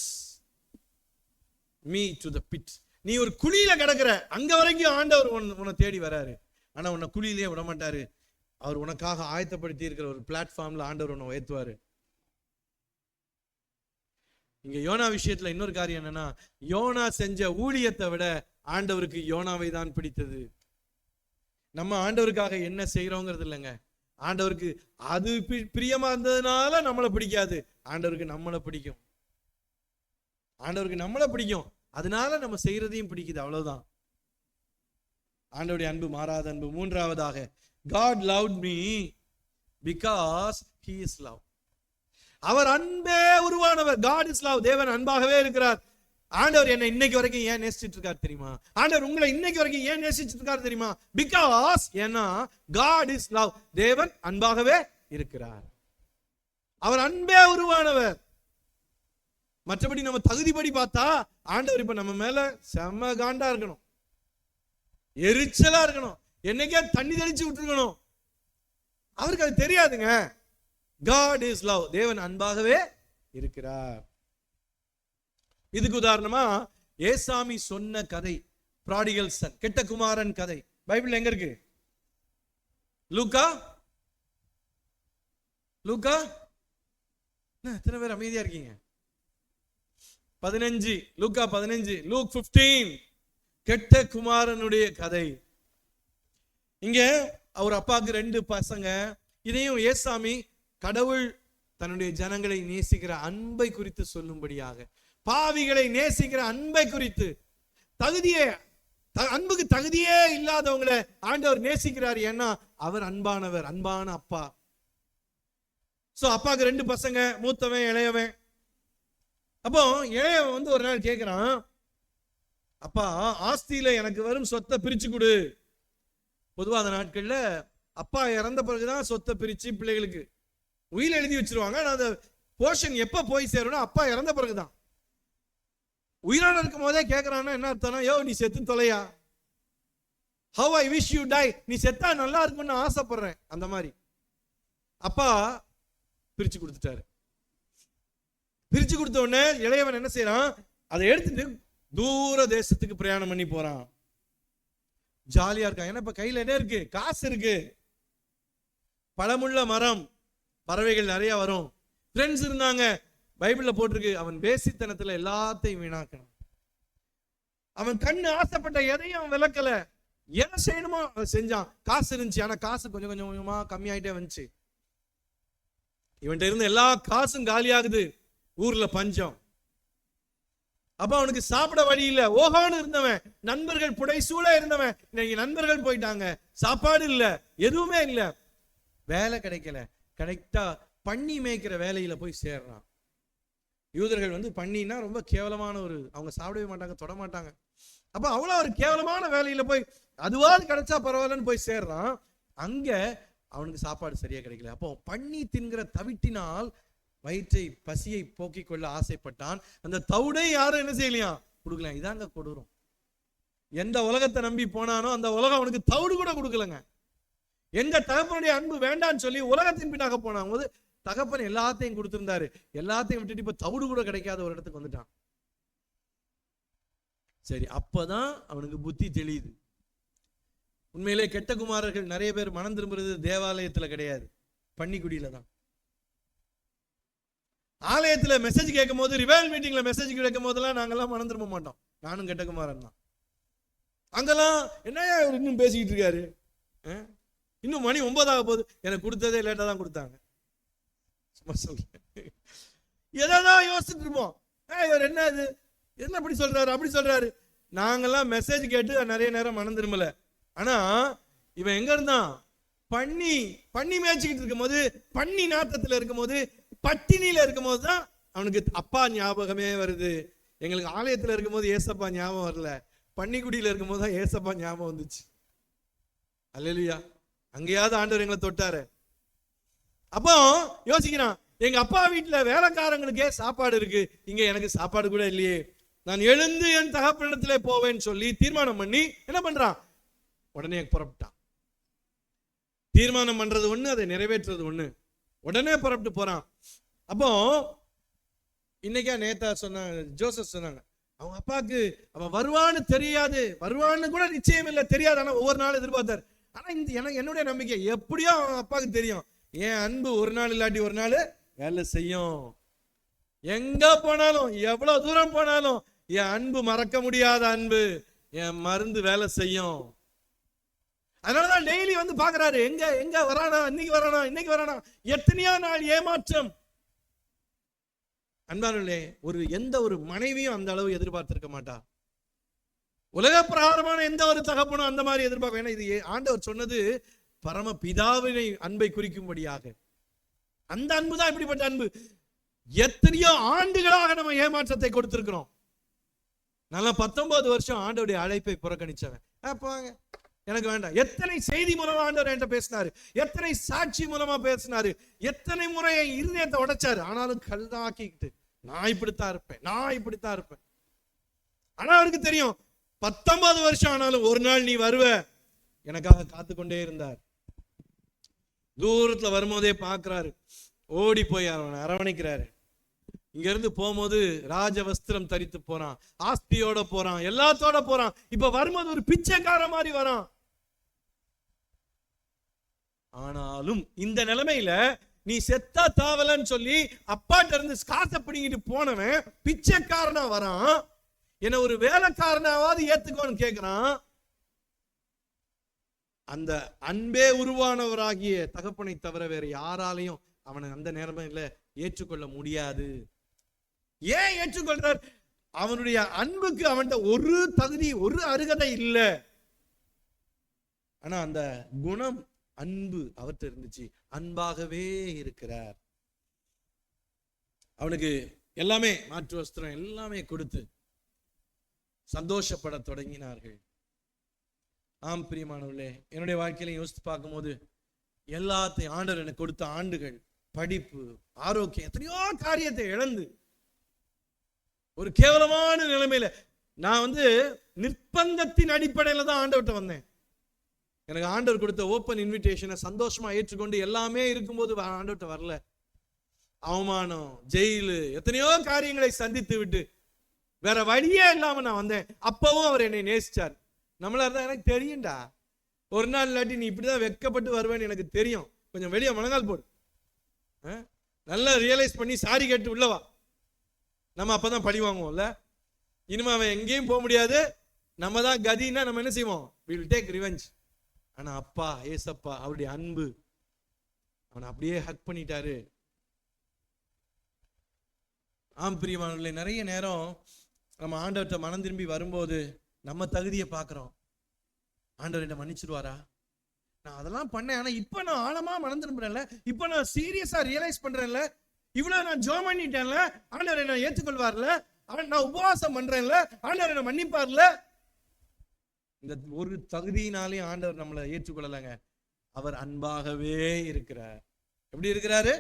me to the pit. நீ ஒரு குழியில கிடக்குற, அங்க வரைக்கும் ஆண்டவர் உன்னை தேடி வராரு. ஆனா உன்னை குழியிலே விட மாட்டாரு. அவர் உனக்காக ஆயத்தப்படுத்தி இருக்கிற ஒரு பிளாட்ஃபார்ம்ல ஆண்டவர் உன்னை உயர்த்துவாரு. இங்க யோனா விஷயத்துல இன்னொரு காரியம் என்னன்னா, யோனா செஞ்ச ஊழியத்தை விட ஆண்டவருக்கு யோனாவை தான் பிடித்தது. நம்ம ஆண்டவருக்காக என்ன செய்யறோங்கிறது இல்லைங்க, ஆண்டவருக்கு அது பிரியமா இருந்ததுனால நம்மளை பிடிக்காது, ஆண்டவருக்கு நம்மளை பிடிக்கும். ஆண்டவருக்கு நம்மளை பிடிக்கும், அதனால நம்ம செய்யறதையும் பிடிக்குது, அவ்வளவுதான். ஆண்டவருடைய அன்பு மாறாத அன்பு. மூன்றாவதாக, God loved me because he is love. அவர் அன்பே உருவானவர். God is love. தேவன் அன்பாகவே இருக்கிறார். ஆண்டவர் என்னை இன்னைக்கு வரைக்கும் ஏன் நேசிச்சிட்டு இருக்காரு தெரியுமா? ஆண்டவர் உங்களை இன்னைக்கு வரைக்கும் ஏன் நேசிச்சிட்டு இருக்காரு தெரியுமா? பிகாஸ் ஏன்னா God is love. தேவன் அன்பாகவே இருக்கிறார். அவர் அன்பே உருவானவர். மற்றபடி நம்ம தகுதிப்படி பார்த்தா ஆண்டவர் இப்ப நம்ம மேல செம்ம காண்டா இருக்கணும், எரிச்சலா இருக்கணும், என்னைக்கே தண்ணி தெளிச்சு விட்டுருக்கணும். அவருக்கு அது தெரியாதுங்க. God is love. தேவன் அன்பாகவே இருக்கிறார். இதுக்கு உதாரணமா ஏசாமி சொன்ன கதை, ப்ராடிகல் சன், கெட்ட குமாரன் கதை. பைபிள் எங்க இருக்கு? லூக்கா எத்தனை பேர் அமைதியா இருக்கீங்க? 15, லூக்கா 15, Luke 15, கெட்ட குமாரனுடைய கதை. இங்க அவர் அப்பாவுக்கு 2 பசங்க. இதையும் ஏசாமி கடவுள் தன்னுடைய ஜனங்களை நேசிக்கிற அன்பை குறித்து சொல்லும்படியாக, பாவிகளை நேசிக்கிற அன்பை குறித்து, அன்புக்கு தகுதியே இல்லாதவங்களை ஆண்டவர் நேசிக்கிறார். ஏன்னா அவர் அன்பானவர், அன்பான அப்பா. சோ அப்பாவுக்கு 2 பசங்க, மூத்தவன் இளையவன். அப்போ இளையவன் ஒரு நாள் கேட்கிறான், அப்பா ஆஸ்தியில எனக்கு வரும் சொத்தை பிரிச்சு கொடு. பொதுவா அந்த நாட்கள்ல அப்பா இறந்த பிறகுதான் சொத்தை பிரிச்சு பிள்ளைகளுக்கு உயிர் எழுதி வச்சிருவாங்க. அந்த போர்ஷன் எப்ப போய் சேரும்னா அப்பா இறந்த பிறகுதான். உயிரோட இருக்கும் போதே கேட்கறான்னா என்ன அர்த்தம்னா, யோ நீ செத்து தொலையா, how I wish you die, நீ செத்தா நல்லா இருக்கும்னு ஆசைப்படுறேன். அந்த மாதிரி அப்பா பிரிச்சு கொடுத்துட்டாரு. பிரிச்சு கொடுத்த உடனே இளையவன் என்ன செய்யறான், அதை எடுத்துட்டு தூர தேசத்துக்கு பிரயாணம் பண்ணி போறான். ஜாலியா இருக்கான். ஏன்னா இப்ப கையில என்ன இருக்கு? காசு இருக்கு, பழமுள்ள மரம், பறவைகள் நிறைய வரும், ஃப்ரெண்ட்ஸ் இருந்தாங்க. பைபிள்ல போட்டிருக்கு, அவன் வேசித்தனத்துல எல்லாத்தையும் வீணாக்கணும். அவன் கண்ணு ஆசைப்பட்ட எதையும் அவன் விளக்கல, எதை செய்யணுமோ அதை செஞ்சான். காசு இருந்துச்சு, ஆனா காசு கொஞ்சம் கொஞ்சமா கம்மியாயிட்டே வந்துச்சு. இவன்கிட்ட இருந்த எல்லா காசும் காலியாகுது, ஊர்ல பஞ்சம். அப்ப அவனுக்கு சாப்பிட வழி இல்ல. ஓஹோன்னு இருந்தவன், நண்பர்கள் புடைசூழ இருந்தவன், இன்னைக்கு நண்பர்கள் போயிட்டாங்க, சாப்பாடு இல்ல, எதுவுமே இல்ல, வேலை கிடைக்கல. கரெக்டா பன்னி மேய்க்கிற வேலையில போய் சேர்றான். யூதர்கள் பன்னினா ரொம்ப கேவலமான அவங்க சாப்பிடவே மாட்டாங்க, தொட மாட்டாங்க. அப்ப அவ்வளவு ஒரு கேவலமான வேலையில போய் அதுவாது கிடைச்சா பரவாயில்லன்னு போய் சேர்றான். அங்க அவனுக்கு சாப்பாடு சரியா கிடைக்கல. அப்போ பன்னி தின்கிற தவிட்டினால் வயிற்றை பசியை போக்கிக் கொள்ள ஆசைப்பட்டான். அந்த தவிடை யாரும் என்ன செய்யலையா கொடுக்கலாம். இதாங்க கொடுறோம். எந்த உலகத்தை நம்பி போனானோ அந்த உலகம் அவனுக்கு தவிடு கூட கொடுக்கலங்க. எந்த தகப்பனுடைய அன்பு வேண்டான்னு சொல்லி உலகத்தின் பின்னாக போனாங்க போது தகப்பன் எல்லாத்தையும் கொடுத்திருந்தாரு. எல்லாத்தையும் விட்டுட்டு இப்ப தவிடு கூட கிடைக்காத ஒரு இடத்துக்கு வந்துட்டான். சரி, அப்பதான் அவனுக்கு புத்தி தெளியுது. உண்மையிலே கெட்ட குமாரர்கள் நிறைய பேர் மனம் திரும்புறது தேவாலயத்துல கிடையாது, பன்னிக்குடியில தான். ஆலயத்துல மெசேஜ் கேட்கும் போது, ரிவைவல் மீட்டிங்ல மெசேஜ் கேட்கும் போதெல்லாம் நாங்கெல்லாம் மனம் திரும்ப மாட்டோம். நானும் கெட்ட குமாரன் தான். அங்கெல்லாம் என்னையா இன்னும் பேசிக்கிட்டு இருக்காரு, இன்னும் மணி 9 ஆக போகுது, எனக்கு கொடுத்ததே லேட்டா தான் கொடுத்தாங்க. சும்மா சொல்றேன், எதாவது யோசிச்சுட்டு இருப்போம். இவர் என்ன இது, என்ன அப்படி சொல்றாரு அப்படி சொல்றாரு. நாங்கெல்லாம் மெசேஜ் கேட்டு நிறைய நேரம் மனம் திரும்பல. ஆனா இவன் எங்க இருந்தான், பண்ணி மேய்ச்சிக்கிட்டு இருக்கும் போது, பண்ணி நாட்டத்துல இருக்கும் போது, பட்டினியில இருக்கும் போது தான் அவனுக்கு அப்பா ஞாபகமே வருது. எங்களுக்கு ஆலயத்துல இருக்கும் போது ஏசப்பா ஞாபகம் வரல, பன்னிக்குடியில இருக்கும் போது தான் ஏசப்பா ஞாபகம் வந்துச்சு. அல்லேலூயா. அங்கேயாவது ஆண்டவர் எங்களை தொட்டாரு. அப்போ யோசிக்கிறான், எங்க அப்பா வீட்டுல வேலைக்காரங்களுக்கே சாப்பாடு இருக்கு, இங்க எனக்கு சாப்பாடு கூட இல்லையே, நான் எழுந்து என் தகப்பனிடத்திலே போவேன்னு சொல்லி தீர்மானம் பண்ணி என்ன பண்றான், உடனே புறப்பட்டான். தீர்மானம் பண்றது ஒண்ணு, அதை நிறைவேற்றுறது ஒண்ணு. உடனே புறப்பட்டு போறான். அப்போ இன்னைக்கா நேத்தா சொன்னாங்க, ஜோசப் சொன்னாங்க, அவங்க அப்பாவுக்கு அவன் வருவான்னு தெரியாது, வருவான்னு கூட நிச்சயம் இல்லை, தெரியாது. ஆனா ஒவ்வொரு நாள் எதிர்பார்த்தாரு. ஆனா எனக்கு என்னுடைய நம்பிக்கை, எப்படியோ அவன் அப்பாவுக்கு தெரியும், என் அன்பு ஒரு நாள் இல்லாட்டி ஒரு நாள் வேலை செய்யும். எங்க போனாலும், எவ்வளவு தூரம் போனாலும் என் அன்பு மறக்க முடியாத அன்பு, என் மருந்து வேலை செய்யும். அதனாலதான் டெய்லி வந்து பாக்குறாரு, எங்க வரானா, இன்னைக்கு வரானா. எத்தனையோ நாள் ஏமாற்றம். அன்பானவர்களே, எந்த ஒரு மனைவியும் அந்த அளவு எதிர்பார்த்திருக்க மாட்டா. உலக பிரகாரமான எந்த ஒரு தகப்பனும் அந்த மாதிரி எதிர்பார்க்க வேணா. இது ஆண்டவர் சொன்னது பரம பிதாவினை அன்பை குறிக்கும்படியாக. அந்த அன்பு தான் இப்படிப்பட்ட அன்பு. எத்தனையோ ஆண்டுகளாக நம்ம ஏமாற்றத்தை கொடுத்திருக்கிறோம். நல்லா 19 வருஷம் ஆண்டவருடைய அழைப்பை புறக்கணிச்சவன். போங்க, எனக்கு வேண்டாம். எத்தனை செய்தி மூலமா ஆண்டவர் என்கிட்ட பேசினாரு, எத்தனை சாட்சி மூலமா பேசினாரு, எத்தனை முறை என் இருதயத்தை உடைச்சாரு. ஆனாலும் கல்லாக்கிக்கிட்டு நான் இப்படித்தான் இருப்பேன். ஆனா அவருக்கு தெரியும், 19 வருஷம் ஆனாலும் ஒரு நாள் நீ வருவ, எனக்காக காத்து கொண்டே இருந்தார். தூரத்துல வரும்போதே பாக்குறாரு, ஓடி போய் அவனை அரவணைக்கிறாரு. இங்க இருந்து போகும்போது ராஜ வஸ்திரம் தரித்து போறான், ஆஸ்தியோட போறான், எல்லாத்தோட போறான். இப்ப வரும்போது ஒரு பிச்சைக்கார மாதிரி வரான். ஆனாலும் இந்த நிலைமையில நீ செத்தா தாவலன்னு சொல்லி அப்பாட்ட இருந்து காசை பிடிங்கிட்டு போனவன் பிச்சைக்காரனா வரான். என்ன ஒரு வேலைக்காரனாவது ஏத்துக்கோன்னு கேட்கிறான். அந்த அன்பே உருவானவராகிய தகப்பனை தவிர வேற யாராலையும் அவனை அந்த நேரமையில ஏற்றுக்கொள்ள முடியாது. ஏன் ஏற்றுக்கொள்றார்? அவனுடைய அன்புக்கு அவன்கிட்ட ஒரு தகுதி, ஒரு அருகதை இல்லை. ஆனா அந்த குணம், அன்பு அவர்கிட்ட இருந்துச்சு. அன்பாகவே இருக்கிறார். அவனுக்கு எல்லாமே, மாற்று வஸ்திரம் எல்லாமே கொடுத்து சந்தோஷப்பட தொடங்கினார்கள். ஆம் பிரியமானவர்களே, என்னுடைய வாழ்க்கையில யோசித்து பார்க்கும்போது எல்லாத்தையும் ஆண்டவர் எனக்கு கொடுத்த ஆண்டுகள், படிப்பு, ஆரோக்கியம், எத்தனையோ காரியத்தை இழந்து ஒரு கேவலமான நிலைமையில நான் நிர்பந்தத்தின் அடிப்படையில தான் ஆண்டவர்கிட்ட வந்தேன். எனக்கு ஆண்டவர் கொடுத்த ஓப்பன் இன்விடேஷனை சந்தோஷமா ஏற்றுக்கொண்டு எல்லாமே இருக்கும்போது ஆண்டவர்கிட்ட வரல. அவமானம், ஜெயிலு, எத்தனையோ காரியங்களை சந்தித்து விட்டு வேற வழியே இல்லாம நான் வந்தேன். அப்பவும் அவர் என்னை நேசிச்சார். நம்மளா இருந்தா எனக்கு தெரியும்டா, ஒரு நாள் இல்லாட்டி நீ இப்படிதான் வெட்கப்பட்டு வருவேன்னு எனக்கு தெரியும், கொஞ்சம் வெளியே முழங்கால் போடு, நல்லா ரியலைஸ் பண்ணி சாரி கேட்டு உள்ளவா. நம்ம அப்பதான் பழி வாங்குவோம்ல. இனிமே அவன் எங்கேயும் போக முடியாது, நம்ம தான் கதின்னா நம்ம என்ன செய்வோம், we will take revenge. ஆனா அப்பா, ஏசப்பா, அவருடைய அன்பு அவனை அப்படியே ஹக் பண்ணிட்டாரு. ஆம் பிரியமானவர்களே, நிறைய நேரம் நம்ம ஆண்டவர்கிட்ட மனம் திரும்பி வரும்போது நம்ம தகுதியை பார்க்கிறோம். ஆண்டவர் என்ன மன்னிச்சிருவாரா, நான் அதெல்லாம் பண்ணேன், ஆனா இப்ப நான் ஆழமா மனம் திரும்புறேன்ல, இப்ப நான் சீரியஸா ரியலைஸ் பண்றேன்ல, இவ்வளவு நான் ஜெபம் பண்ணிட்டேன்ல, ஆண்டவர் என்ன ஏற்றுக்கொள்வார்ல, நான் உபவாசம் பண்றேன்ல, ஆண்டவர் என்ன மன்னிப்பார்ல. இந்த ஒரு தகுதியினாலே ஆண்டவர் நம்மளை ஏற்றுக்கொள்ளலங்க. அவர் அன்பாகவே இருக்கிறார். எப்படி இருக்கிறாரு?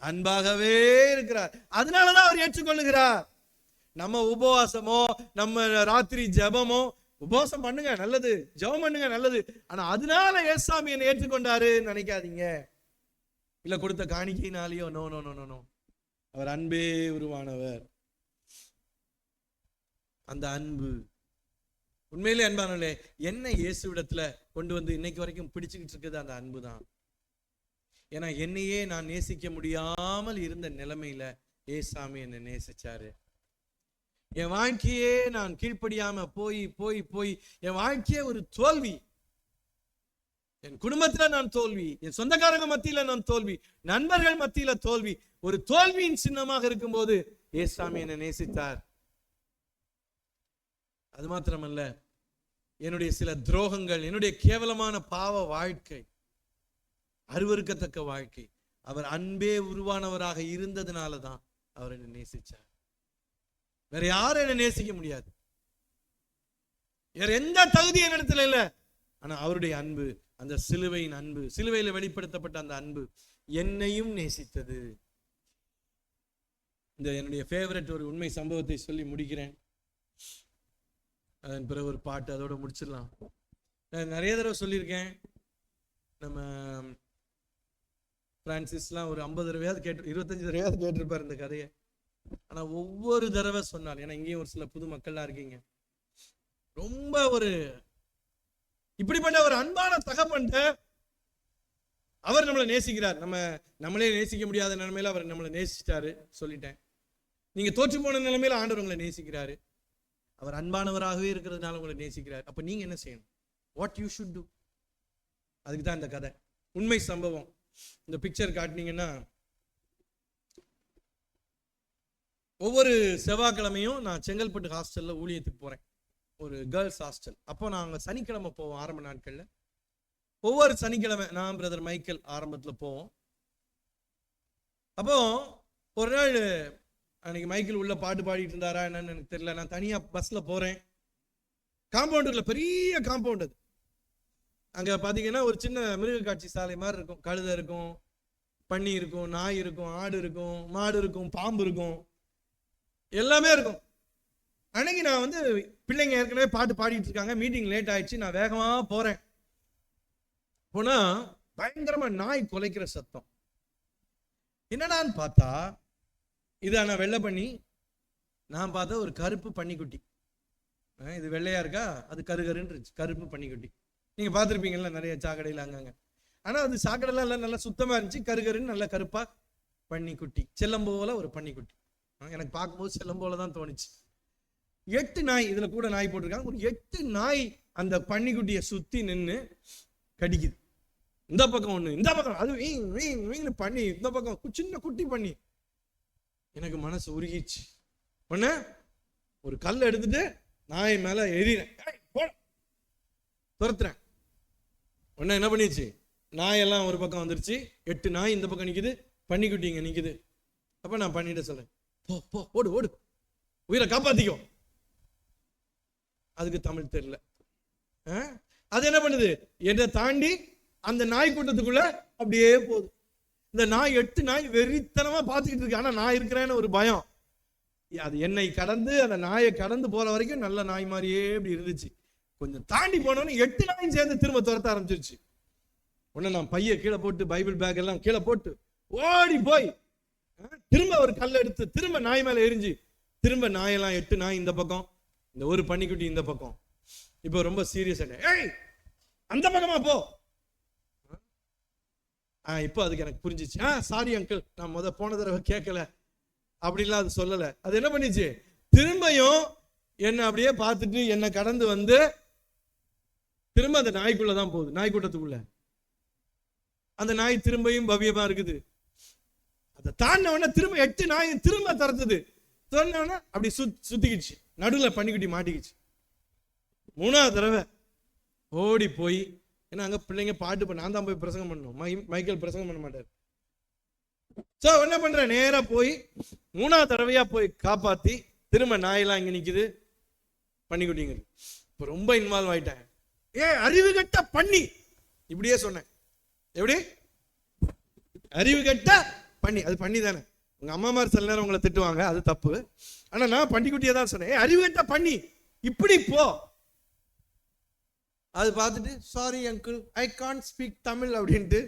அன்பாகவே இருக்கிறார். அதனாலதான் அவர் ஏற்றுக்கொள்ளுகிறார். நம்ம உபவாசமோ நம்ம ராத்திரி ஜெபமோ, உபவாசம் பண்ணுங்க நல்லது, ஜெபம் பண்ணுங்க நல்லது, ஆனா அதனால ஏசாமி என்னை ஏற்றுக்கொண்டாரு நினைக்காதீங்க. இல்ல கொடுத்த காணிக்கையினாலேயோ. No no no no. அவர் அன்பே உருவானவர். அந்த அன்பு உண்மையிலே அன்பானே என்ன இயேசுவிடத்துல கொண்டு வந்து இன்னைக்கு வரைக்கும் பிடிச்சுக்கிட்டு இருக்குது அந்த அன்பு தான். ஏன்னா என்னையே நான் நேசிக்க முடியாமல் இருந்த நிலைமையில ஏசாமி என்னை நேசிச்சாரு. என் வாழ்க்கையே நான் கீழ்ப்படியாம போய் போய் போய் என் வாழ்க்கையே ஒரு தோல்வி, என் குடும்பத்துல நான் தோல்வி, என் சொந்தக்காரங்க மத்தியில நான் தோல்வி, நண்பர்கள் மத்தியில தோல்வி, ஒரு தோல்வியின் சின்னமாக இருக்கும்போது ஏசாமி என்னை நேசித்தார். அது மாத்திரமல்ல, என்னுடைய சில துரோகங்கள், என்னுடைய கேவலமான பாவ வாழ்க்கை, அருவருக்கத்தக்க வாழ்க்கை, அவர் அன்பே உருவானவராக இருந்ததுனாலதான் அவர் என்னை நேசிச்சார். வேற யாரும் என்னை நேசிக்க முடியாது. வேற எந்த தகுதி என்னிடத்துல இல்ல. ஆனா அவருடைய அன்பு, அந்த சிலுவையின் அன்பு, சிலுவையில வெளிப்படுத்தப்பட்ட அந்த அன்பு என்னையும் நேசித்தது. இந்த என்னுடைய ஃபேவரட் ஒரு உண்மை சம்பவத்தை சொல்லி முடிக்கிறேன். அதன் பிறகு ஒரு பாட்டு, அதோட முடிச்சிடலாம். நான் நிறைய தடவை சொல்லியிருக்கேன். நம்ம பிரான்சிஸ்லாம் ஒரு 50 தடவையாவது 25 தடவையாவது கேட்டிருப்பார் இந்த கதையை. ஆனா ஒவ்வொரு தடவை சொன்னால், ஏன்னா இங்கேயும் ஒரு சில புது மக்கள்லாம் இருக்கீங்க, ரொம்ப ஒரு இப்படிப்பட்ட ஒரு அன்பான தகப்பன் அவர் நம்மளை நேசிக்கிறார். நம்மளே நேசிக்க முடியாத நிலைமையில அவர் நம்மளை நேசிச்சிட்டாரு சொல்லிட்டேன். நீங்க தோற்று போன நிலைமையில ஆண்டவர் உங்களை நேசிக்கிறாரு. அவர் அன்பானவராகவே இருக்கிறதுனால உங்களை நேசிக்கிறார். அப்ப நீங்க என்ன செய்யணும்? What you should to. அதுக்கு தான் இந்த கதை, உண்மை சம்பவம். இந்த பிக்சர் காட்டினீங்கன்னா, ஒவ்வொரு செவ்வாய்க்கிழமையும் நான் செங்கல்பட்டு ஹாஸ்டல்ல ஊழியத்துக்கு போறேன், ஒரு கேர்ள்ஸ் ஹாஸ்டல். அப்போ நாங்கள் சனிக்கிழமை போவோம். ஆரம்ப நாட்கள்ல ஒவ்வொரு சனிக்கிழமை நான் பிரதர் மைக்கேல் ஆரம்பத்தில் போவோம். அப்போ ஒரு நாள் அன்னைக்கு மைக்கேல் உள்ள பாட்டு பாடிட்டு இருந்தாரா என்னன்னு எனக்கு தெரியல. நான் தனியா பஸ்ல போறேன். காம்பவுண்டுக்குள்ள பெரிய காம்பவுண்ட் அது. அங்க பாத்தீங்கன்னா ஒரு சின்ன மிருக காட்சி சாலை மாதிரி இருக்கும். கழுதை இருக்கும், பன்னி இருக்கும், நாய் இருக்கும், ஆடு இருக்கும், மாடு இருக்கும், பாம்பு இருக்கும், எல்லாமே இருக்கும். அன்னைக்கு நான் வந்து பிள்ளைங்க ஏற்கனவே பாட்டு பாடிட்டு இருக்காங்க, மீட்டிங் லேட் ஆயிடுச்சு, நான் வேகமா போறேன். போனா பயங்கரமா நாய் குலைக்கிற சத்தம். என்னடான்னு பார்த்தா இது ஆனா வெள்ளை பண்ணி. நான் பார்த்தா ஒரு கருப்பு பன்னிக்குட்டி. இது வெள்ளையா இருக்கா, அது கருகருன்னு இருந்துச்சு, கருப்பு பன்னிக்குட்டி. நீங்க பார்த்துருப்பீங்கல்ல நிறைய சாக்கடையில் அங்கங்க. ஆனா அது சாக்கடைலாம் எல்லாம் நல்லா சுத்தமா இருந்துச்சு, கருகருன்னு நல்லா கருப்பா பன்னிக்குட்டி, செல்லம் போல ஒரு பன்னிக்குட்டி. எனக்கு பார்க்கும்போது செல்லம் போல தான் தோணுச்சு. 8 நாய், இதுல கூட நாய் போட்டிருக்காங்க, ஒரு 8 நாய் அந்த பன்னிக்குட்டியை சுத்தி நின்று கடிக்குது. இந்த பக்கம் ஒண்ணு, இந்த பக்கம் அது பண்ணி, இந்த பக்கம் சின்ன குட்டி பண்ணி. எனக்கு மனசு உருகிச்சு. ஒண்ணு ஒரு கல்லை எடுத்துட்டு நாய் மேல எறிறேன், துரத்துறேன். ஒண்ணு என்ன பண்ணிச்சு, நாயெல்லாம் ஒரு பக்கம் வந்துருச்சு, 8 நாய் இந்த பக்கம் நிக்குது, பன்னிக்குட்டி இங்க நிக்குது. அப்ப நான் பண்ணிட்டு சொல்றேன், போ போ ஓடு ஓடு, உயிரை காப்பாத்திக்கோ. அதுக்கு தமிழ் தெரியல. அது என்ன பண்ணுது, என்னை தாண்டி அந்த நாய் கூட்டத்துக்குள்ள அப்படியே போகுது. இந்த நாய் 8 நாய் வெறித்தனமா பார்த்துக்கிட்டு இருக்கு. ஆனா நான் இருக்கிறேன்னு ஒரு பயம். அது என்னை கடந்து அந்த நாயை கடந்து போற வரைக்கும் நல்ல நாய் மாதிரியே இப்படி இருந்துச்சு. கொஞ்சம் தாண்டி போனோன்னு 8 நாயும் சேர்ந்து திரும்ப துரத்த ஆரம்பிச்சிருச்சு. உடனே நான் பைய கீழே போட்டு, பைபிள் பேக் எல்லாம் கீழே போட்டு ஓடி போய் திரும்ப ஒரு கல் எடுத்து திரும்ப நாய் மேல எரிஞ்சு, திரும்ப நாயெல்லாம் 8 நாய் இந்த பக்கம், இந்த ஒரு பன்னிக்குட்டி இந்த பக்கம். இப்போ ரொம்ப சீரியஸ் ஆயிட்டேன். ஏய் அந்த பக்கமா போ. இப்போ அதுக்கு எனக்கு புரிஞ்சிச்சு. சாரி அங்கிள், நான் போன தடவை கேட்கல அப்படின்லாம் அது சொல்லல. அது என்ன பண்ணிச்சு, திரும்பியும் என்ன அப்படியே பார்த்துட்டு என்ன கடந்து வந்து திரும்ப அந்த நாய்க்குள்ளதான் போகுது, நாய் கூட்டத்துக்குள்ள. அந்த நாய் திரும்பியும் பவ்யமா இருக்குது. அதை தாண்டின திரும்ப 8 நாய் திரும்ப துரத்துது. துரத்தின அப்படி சுத்திக்கிச்சு, நடுவுல பன்னிக்குட்டி மாட்டிக்கிச்சு. 3ஆவது தடவை ஓடி போய், ஏன்னா அங்க பிள்ளைங்க பாட்டு பண்ண, நான் தான் போய் பிரசங்கம் பண்ணணும், மைக்கேல் பிரசங்கம் பண்ண மாட்டார். சோ என்ன பண்ற, நேரா போய் 3ஆவது தடவையா போய் காப்பாத்தி திரும்ப நாயெல்லாம் இங்க நிக்குது, பன்னிக்குட்டிங்க. இப்ப ரொம்ப இன்வால்வ் ஆயிட்டேன். அறிவு கட்ட பண்ணி, இப்படியே சொன்னேன். எப்படி அறிவு கட்ட பண்ணி, அது பண்ணி தானே. உங்க அம்மா மாதிரி சில நேரம் உங்களை திட்டுவாங்க, அது தப்பு. ஆனா நான் பன்னிக்குட்டியை தான் சொன்னேன், அறிவு கட்ட பண்ணி இப்படி போ. அது பார்த்துட்டு sorry uncle I can't speak Tamil அப்படின்ட்டு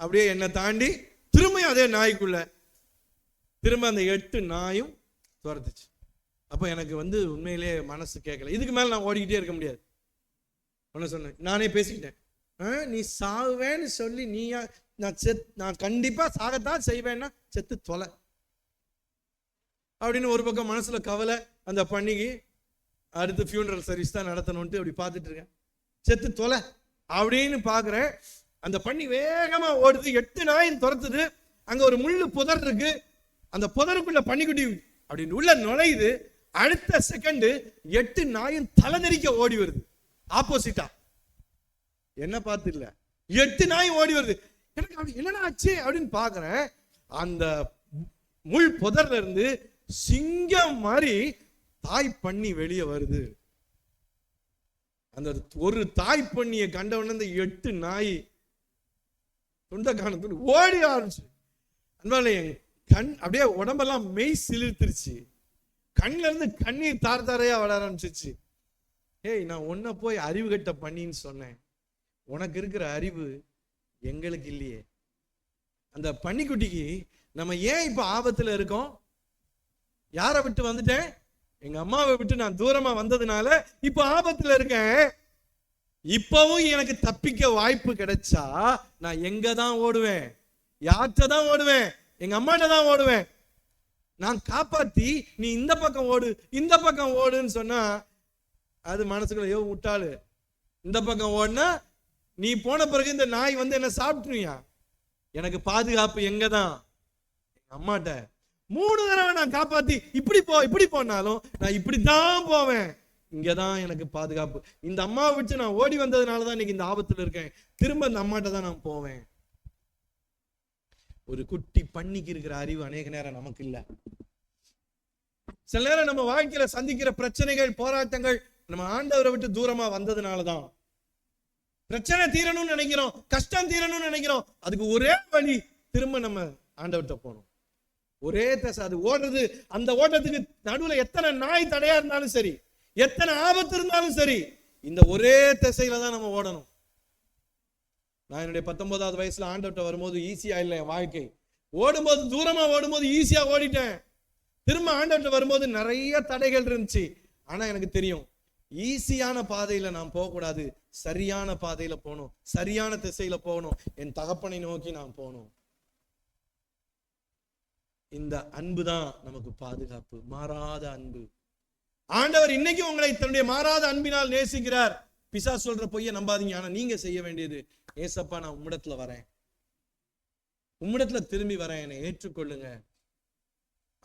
அப்படியே என்னை தாண்டி திரும்பியும் அதே நாய்க்குள்ள திரும்ப அந்த 8 நாயும் துரத்துச்சு. அப்போ எனக்கு உண்மையிலே மனசு கேட்கல. இதுக்கு மேலே நான் ஓடிக்கிட்டே இருக்க முடியாது. ஒன்று சொன்னேன், நானே பேசிக்கிட்டேன். நீ சாவேன்னு சொல்லி நீயா, நான் கண்டிப்பாக சாகத்தான் செய்வேன்னா செத்து தொலை அப்படின்னு ஒரு பக்கம் மனசுல கவலை. அந்த பண்டிகை அடுத்து ஃபியூனரல் சர்வீஸ் தான் நடத்தணும்ட்டு அப்படி பார்த்துட்டு இருக்கேன். செத்து தொலை அப்படின்னு பார்க்குறேன். அந்த பண்ணி வேகமா ஓடுது, 8 நாயும் துரத்துது. அங்க ஒரு முள்ளு புதர் இருக்கு, அந்த புதருக்குள்ள பன்னிக்குட்டி அப்படின்னு உள்ள நுழையுது. அடுத்த செகண்ட் 8 நாயும் தலைதெறிக்க ஓடி வருது ஆப்போசிட்டா. என்ன பார்த்து இல்ல, 8 நாயும் ஓடி வருது. எனக்கு அப்படி என்னடா ஆச்சு அப்படின்னு பாக்குறேன். அந்த முள் புதர்ல இருந்து சிங்கம் மாதிரி தாய் பண்ணி வெளியே வருது. அந்த ஒரு தாய் பண்ணிய கண்டவன இந்த 8 நாய் துண்டக்கான ஓடி ஆரம்பிச்சு. அன்பாலே என் கண் அப்படியே உடம்பெல்லாம் மெய் சிலிர்த்துருச்சு. கண்ணுல இருந்து கண்ணீர் தார் தாரையா வளர ஆரம்பிச்சிச்சு. ஏய், நான் உன்னை போய் அறிவு கட்ட பண்ணின்னு சொன்னேன், உனக்கு இருக்கிற அறிவு எங்களுக்கு இல்லையே. அந்த பன்னிக்குட்டிக்கு நம்ம ஏன் இப்ப ஆபத்துல இருக்கோம்? யாரை விட்டு வந்துட்டேன்? எங்க அம்மாவை விட்டு நான் தூரமா வந்ததுனால இப்ப ஆபத்துல இருக்கேன். இப்பவும் எனக்கு தப்பிக்க வாய்ப்பு கிடைச்சா நான் எங்க தான் ஓடுவேன்? யார்கிட்ட தான் ஓடுவேன்? எங்க அம்மாட்ட தான் ஓடுவேன். நான் காப்பாத்தி நீ இந்த பக்கம் ஓடு இந்த பக்கம் ஓடுன்னு சொன்னா அது மனசுக்குள்ள ஏதோ விட்டாளு. இந்த பக்கம் ஓடுனா நீ போன பிறகு இந்த நாய் என்ன சாப்பிட்டுருவியா? எனக்கு பாதுகாப்பு எங்க தான்? எங்க அம்மாட்ட. 3 தடவை நான் காப்பாத்தி இப்படி போனாலும் நான் இப்படித்தான் போவேன். இங்கதான் எனக்கு பாதுகாப்பு. இந்த அம்மாவை விட்டு நான் ஓடி வந்ததுனாலதான் இன்னைக்கு இந்த ஆபத்துல இருக்கேன். திரும்ப இந்த அம்மாட்ட தான் நான் போவேன். ஒரு குட்டி பண்ணிக்கு இருக்கிற அறிவு அநேக நேரம் நமக்கு இல்ல. சில நேரம் நம்ம வாழ்க்கையில சந்திக்கிற பிரச்சனைகள், போராட்டங்கள் நம்ம ஆண்டவரை விட்டு தூரமா வந்ததுனாலதான். பிரச்சனை தீரணும்னு நினைக்கிறோம், கஷ்டம் தீரணும்னு நினைக்கிறோம். அதுக்கு ஒரே வழி, திரும்ப நம்ம ஆண்டவர்கிட்ட போகணும். ஒரே தசை அது ஓடுறது. அந்த ஓட்டத்துக்கு நடுவுல எத்தனை நாய் தடையா இருந்தாலும் சரி, எத்தனை ஆபத்து இருந்தாலும் சரி, இந்த ஒரே திசையில தான் நம்ம ஓடணும். நான் என்னுடைய 19வது வயசுல ஆண்டவர்கிட்ட வரும்போது ஈஸியா இல்லை என் வாழ்க்கை. ஓடும்போது தூரமா ஓடும்போது ஈஸியா ஓடிட்டேன். திரும்ப ஆண்டவர்கிட்ட வரும்போது நிறைய தடைகள் இருந்துச்சு. ஆனா எனக்கு தெரியும், ஈஸியான பாதையில நான் போகக்கூடாது, சரியான பாதையில போகணும், சரியான திசையில போகணும், என் தகப்பனை நோக்கி நான் போகணும். இந்த அன்பு தான் நமக்கு பாதுகாப்பு, மாறாத அன்பு. ஆண்டவர் இன்னைக்கு உங்களை தன்னுடைய மாறாத அன்பினால் நேசிக்கிறார். பிசாசு சொல்ற பொய்யை நம்பாதீங்க. ஆனா நீங்க செய்ய வேண்டியது, ஏசப்பா நான் உம்மிடத்துல வரேன், உம்மிடத்துல திரும்பி வரேன், என்னை ஏற்றுக்கொள்ளுங்க.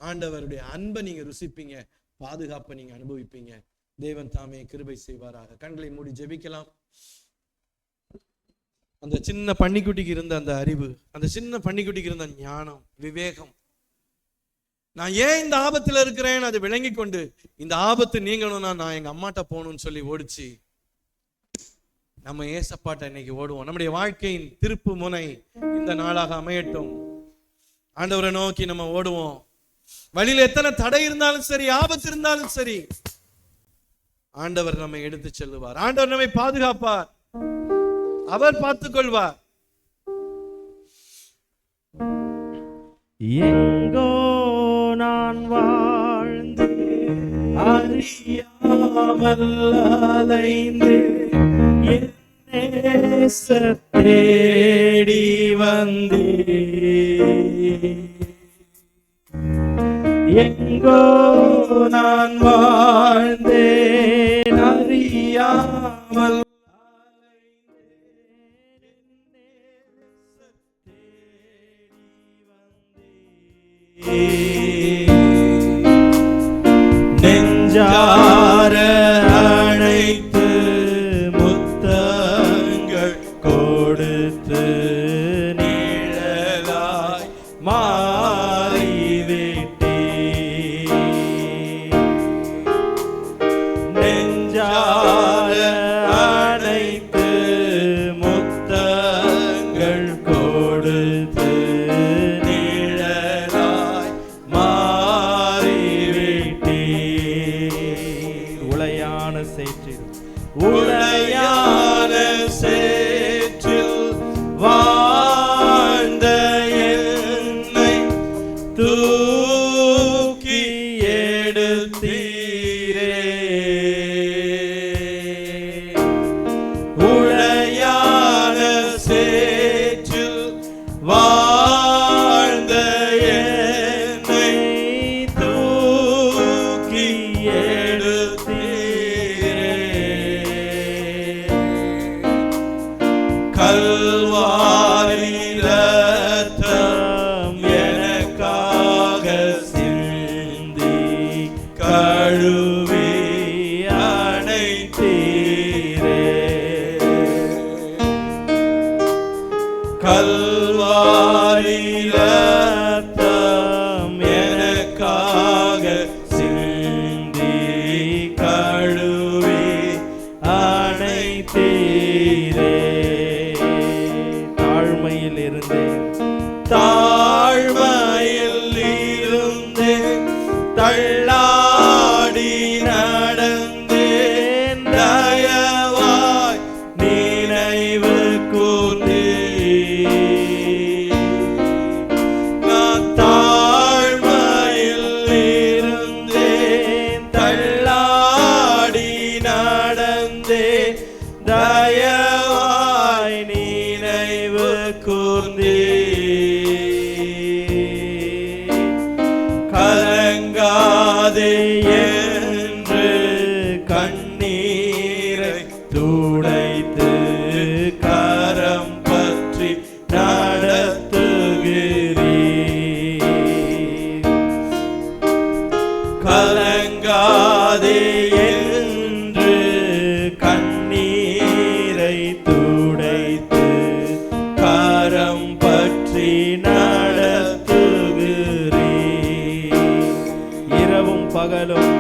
ஆண்டவருடைய அன்பை நீங்க ருசிப்பீங்க, பாதுகாப்பை நீங்க அனுபவிப்பீங்க. தேவன் தாமே கிருபை செய்வாராக. கண்களை மூடி ஜெபிக்கலாம். அந்த சின்ன பன்னிக்குட்டிக்கு இருந்த அந்த அறிவு, அந்த சின்ன பன்னிக்குட்டிக்கு இருந்த ஞானம், விவேகம், நான் ஏன் இந்த ஆபத்துல இருக்கிறேன் அதை விளங்கி கொண்டு இந்த ஆபத்து நீங்கணும்னா நான் எங்க அம்மாட்ட போகணும்னு சொல்லி ஓடிச்சு. நம்ம ஏசப்பாட்ட இன்னைக்கு ஓடுவோம். நம்முடைய வாழ்க்கையின் திருப்பு முனை இந்த நாளாக அமையட்டும். ஆண்டவரை நோக்கி நம்ம ஓடுவோம். வழியில எத்தனை தடை இருந்தாலும் சரி, ஆபத்து இருந்தாலும் சரி, ஆண்டவர் நம்மை எடுத்து செல்லுவார். ஆண்டவர் நம்மை பாதுகாப்பார், அவர் பார்த்துக் கொள்வார். எங்கோ நான் வாழ்ந்து அறியாமல் அலைந்து தேடி வந்தே, எங்கோ நான் வாழ்ந்தேன் அறியாமல் நெஞ்சார அழைத்து முத்தங்கள் கொடுத்து நிழலாய் மாறிவிட்டே, நெஞ்சார அழைத்து முத்தங்கள் கொடுத்து நிழலாய் சேற்றில் உளையான சேற்றில் வாழ்ந்த என்னை தூக்கி எடுத்தீரே. உளையான சேற்றில் வாழ்ந்த என்னை தூக்கி எடுத்தீரே. கல்வாரி ரத்தம் எனக்காக சிந்தி கழுவி அணைத்தீரே. கல்வாரி ரத்தம் எனக்காக சிந்தி கழுவி அணைத்தீரே. தாழ்மையில் இருந்தேன் தள்ளாடி நடந்தேன். தயவாய் நினைவு கூர்ந்தீர். நான் தாழ்மையில் இருந்தேன் தள்ளாடி நடந்தேன். தயவாய் நினைவு கூர்ந்தீர். கலங்காதே என்று கண்ணீரை துடைத்து கரம் பற்றி நடத்துகிறீர். கலங்காதே என்று கண்ணீரை துடைத்து கரம் பற்றி நடத்துகிறீர். இரவும் பகலும்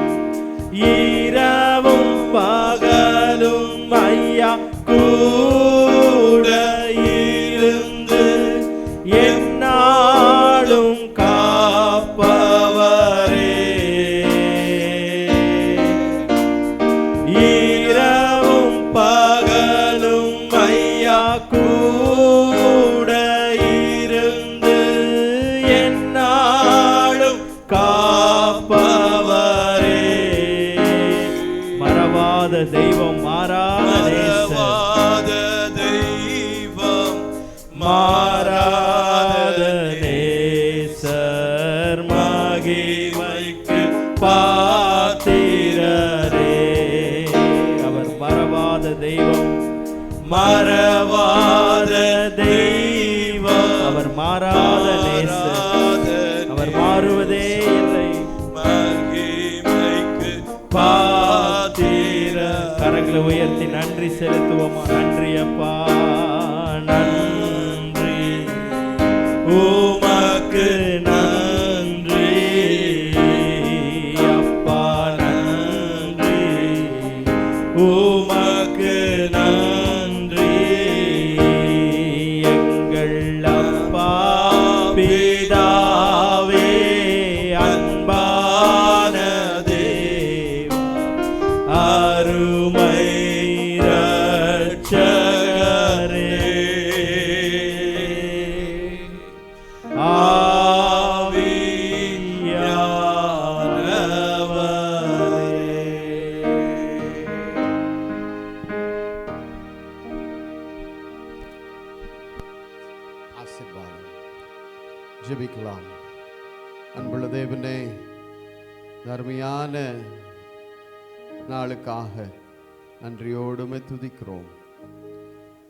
ஐயா கூட இருந்து என்னாலும் காப்பவரே. இரவும் பகலும் ஐயா கூட இருந்து என்னாலும் காப்பவரே. மறவாத தெய்வம் மாறாத தெய்வம் மாறாத நேசர் மகிமைக்கு பாத்திரரே. அவர் மறவாத தெய்வம் அவர் மாறாத நேசர். அவர் மாறுவதே இல்லை. மகிமைக்கு பாத்திர. கரங்களை உயர்த்தி நன்றி செலுத்துவோமா? நன்றி அப்பா, நன்றி உமக்கு நன்றி அப்பா, நன்றி உமக்கு நன்றி எங்கள் அப்பா பிதாவே. அன்பான தேவா, அருமை இரட்சகரே, ஜெபிக்கலாம். அன்புள்ள தேவனே, அருமையான நாளுக்காக நன்றியோடுமே துதிக்கிறோம்.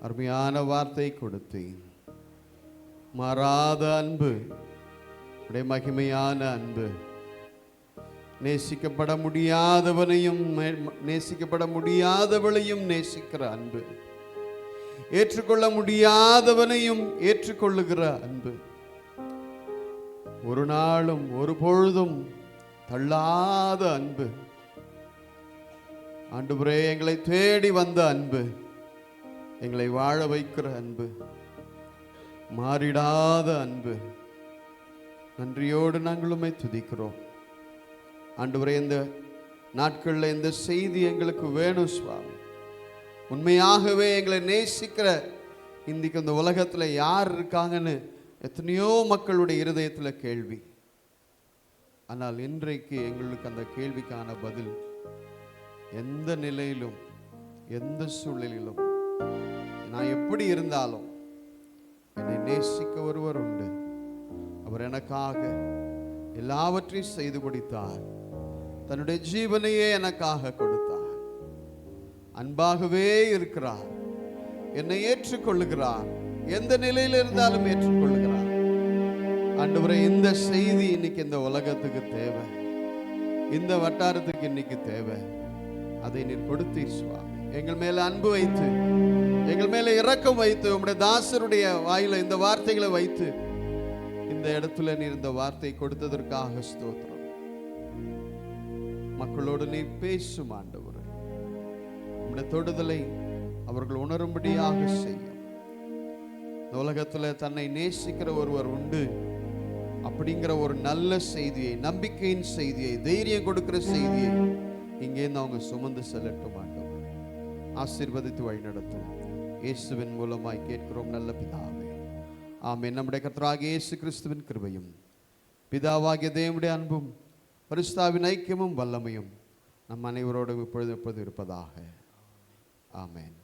அருமையான வார்த்தை கொடுத்தேன். மாறாத அன்பு, உடைய மகிமையான அன்பு, நேசிக்கப்பட முடியாதவனையும் நேசிக்கப்பட முடியாதவளையும் நேசிக்கிற அன்பு, ஏற்றுக்கொள்ள முடியாதவனையும் ஏற்றுக்கொள்ளுகிற அன்பு, ஒரு நாளும் ஒரு பொழுதும் தள்ளாத அன்பு, ஆண்டவரே எங்களை தேடி வந்த அன்பு, எங்களை வாழ வைக்கிற அன்பு, மாறிடாத அன்பு, நன்றியோடு நாங்கள் உம்மை துதிக்கிறோம். ஆண்டவரே, இந்த நாட்களில் இந்த செய்தி எங்களுக்கு வேணும் சுவாமி. உண்மையாகவே எங்களை நேசிக்கிற இன்றைக்கு இந்த உலகத்தில் யார் இருக்காங்கன்னு எத்தனையோ மக்களுடைய இருதயத்தில் கேள்வி. ஆனால் இன்றைக்கு எங்களுக்கு அந்த கேள்விக்கான பதில், எந்த நிலையிலும் எந்த சூழ்நிலையிலும் நான் எப்படி இருந்தாலும் என்னை நேசிக்க ஒருவர் உண்டு. அவர் எனக்காக எல்லாவற்றையும் செய்து முடித்தார். தன்னுடைய ஜீவனையே எனக்காக கொடுத்தார். அன்பாகவே இருக்கிறார். என்னை ஏற்றுக்கொள்ளுகிறார். எந்த நிலையில் இருந்தாலும் ஏற்றுக்கொள்ளுகிறார். ஆண்டவரே, இந்த செய்தி இன்னைக்கு இந்த உலகத்துக்கு தேவை, இந்த வட்டாரத்துக்கு இன்னைக்கு தேவை. அதை நீர் கொடுத்தீர் சுவாமி. எங்கள் மேல அன்பு வைத்து, எங்கள் மேல இரக்கம் வைத்து, உம்முடைய தாசருடைய வாயில இந்த வார்த்தைகளை வைத்து இந்த இடத்துல நீர் இந்த வார்த்தை கொடுத்ததற்காக ஸ்தோத்திரம். மக்களோடு நீர் பேசும் ஆண்டவரே, உம்முடைய தொடுதலை அவர்கள் உணரும்படியாக செய்யும். இந்த உலகத்தில் தன்னை நேசிக்கிற ஒருவர் உண்டு அப்படிங்கிற ஒரு நல்ல செய்தியை, நம்பிக்கையின் செய்தியை, தைரியம் கொடுக்கிற செய்தியை இங்கேருந்து அவங்க சுமந்து செல்லட்டும் ஆண்டவரே. ஆசீர்வதித்து வழிநடத்தும். இயேசுவின் மூலமாய் கேட்கிறோம் நல்ல பிதாவே, ஆமென். நம்முடைய கர்த்தராகிய இயேசு கிறிஸ்துவின் கிருபையும் பிதாவாகிய தேவனுடைய அன்பும் பரிசுத்தாவின் ஐக்கியமும் வல்லமையும் நம் அனைவரோடும் இப்பொழுது இருப்பதாக. ஆமென்.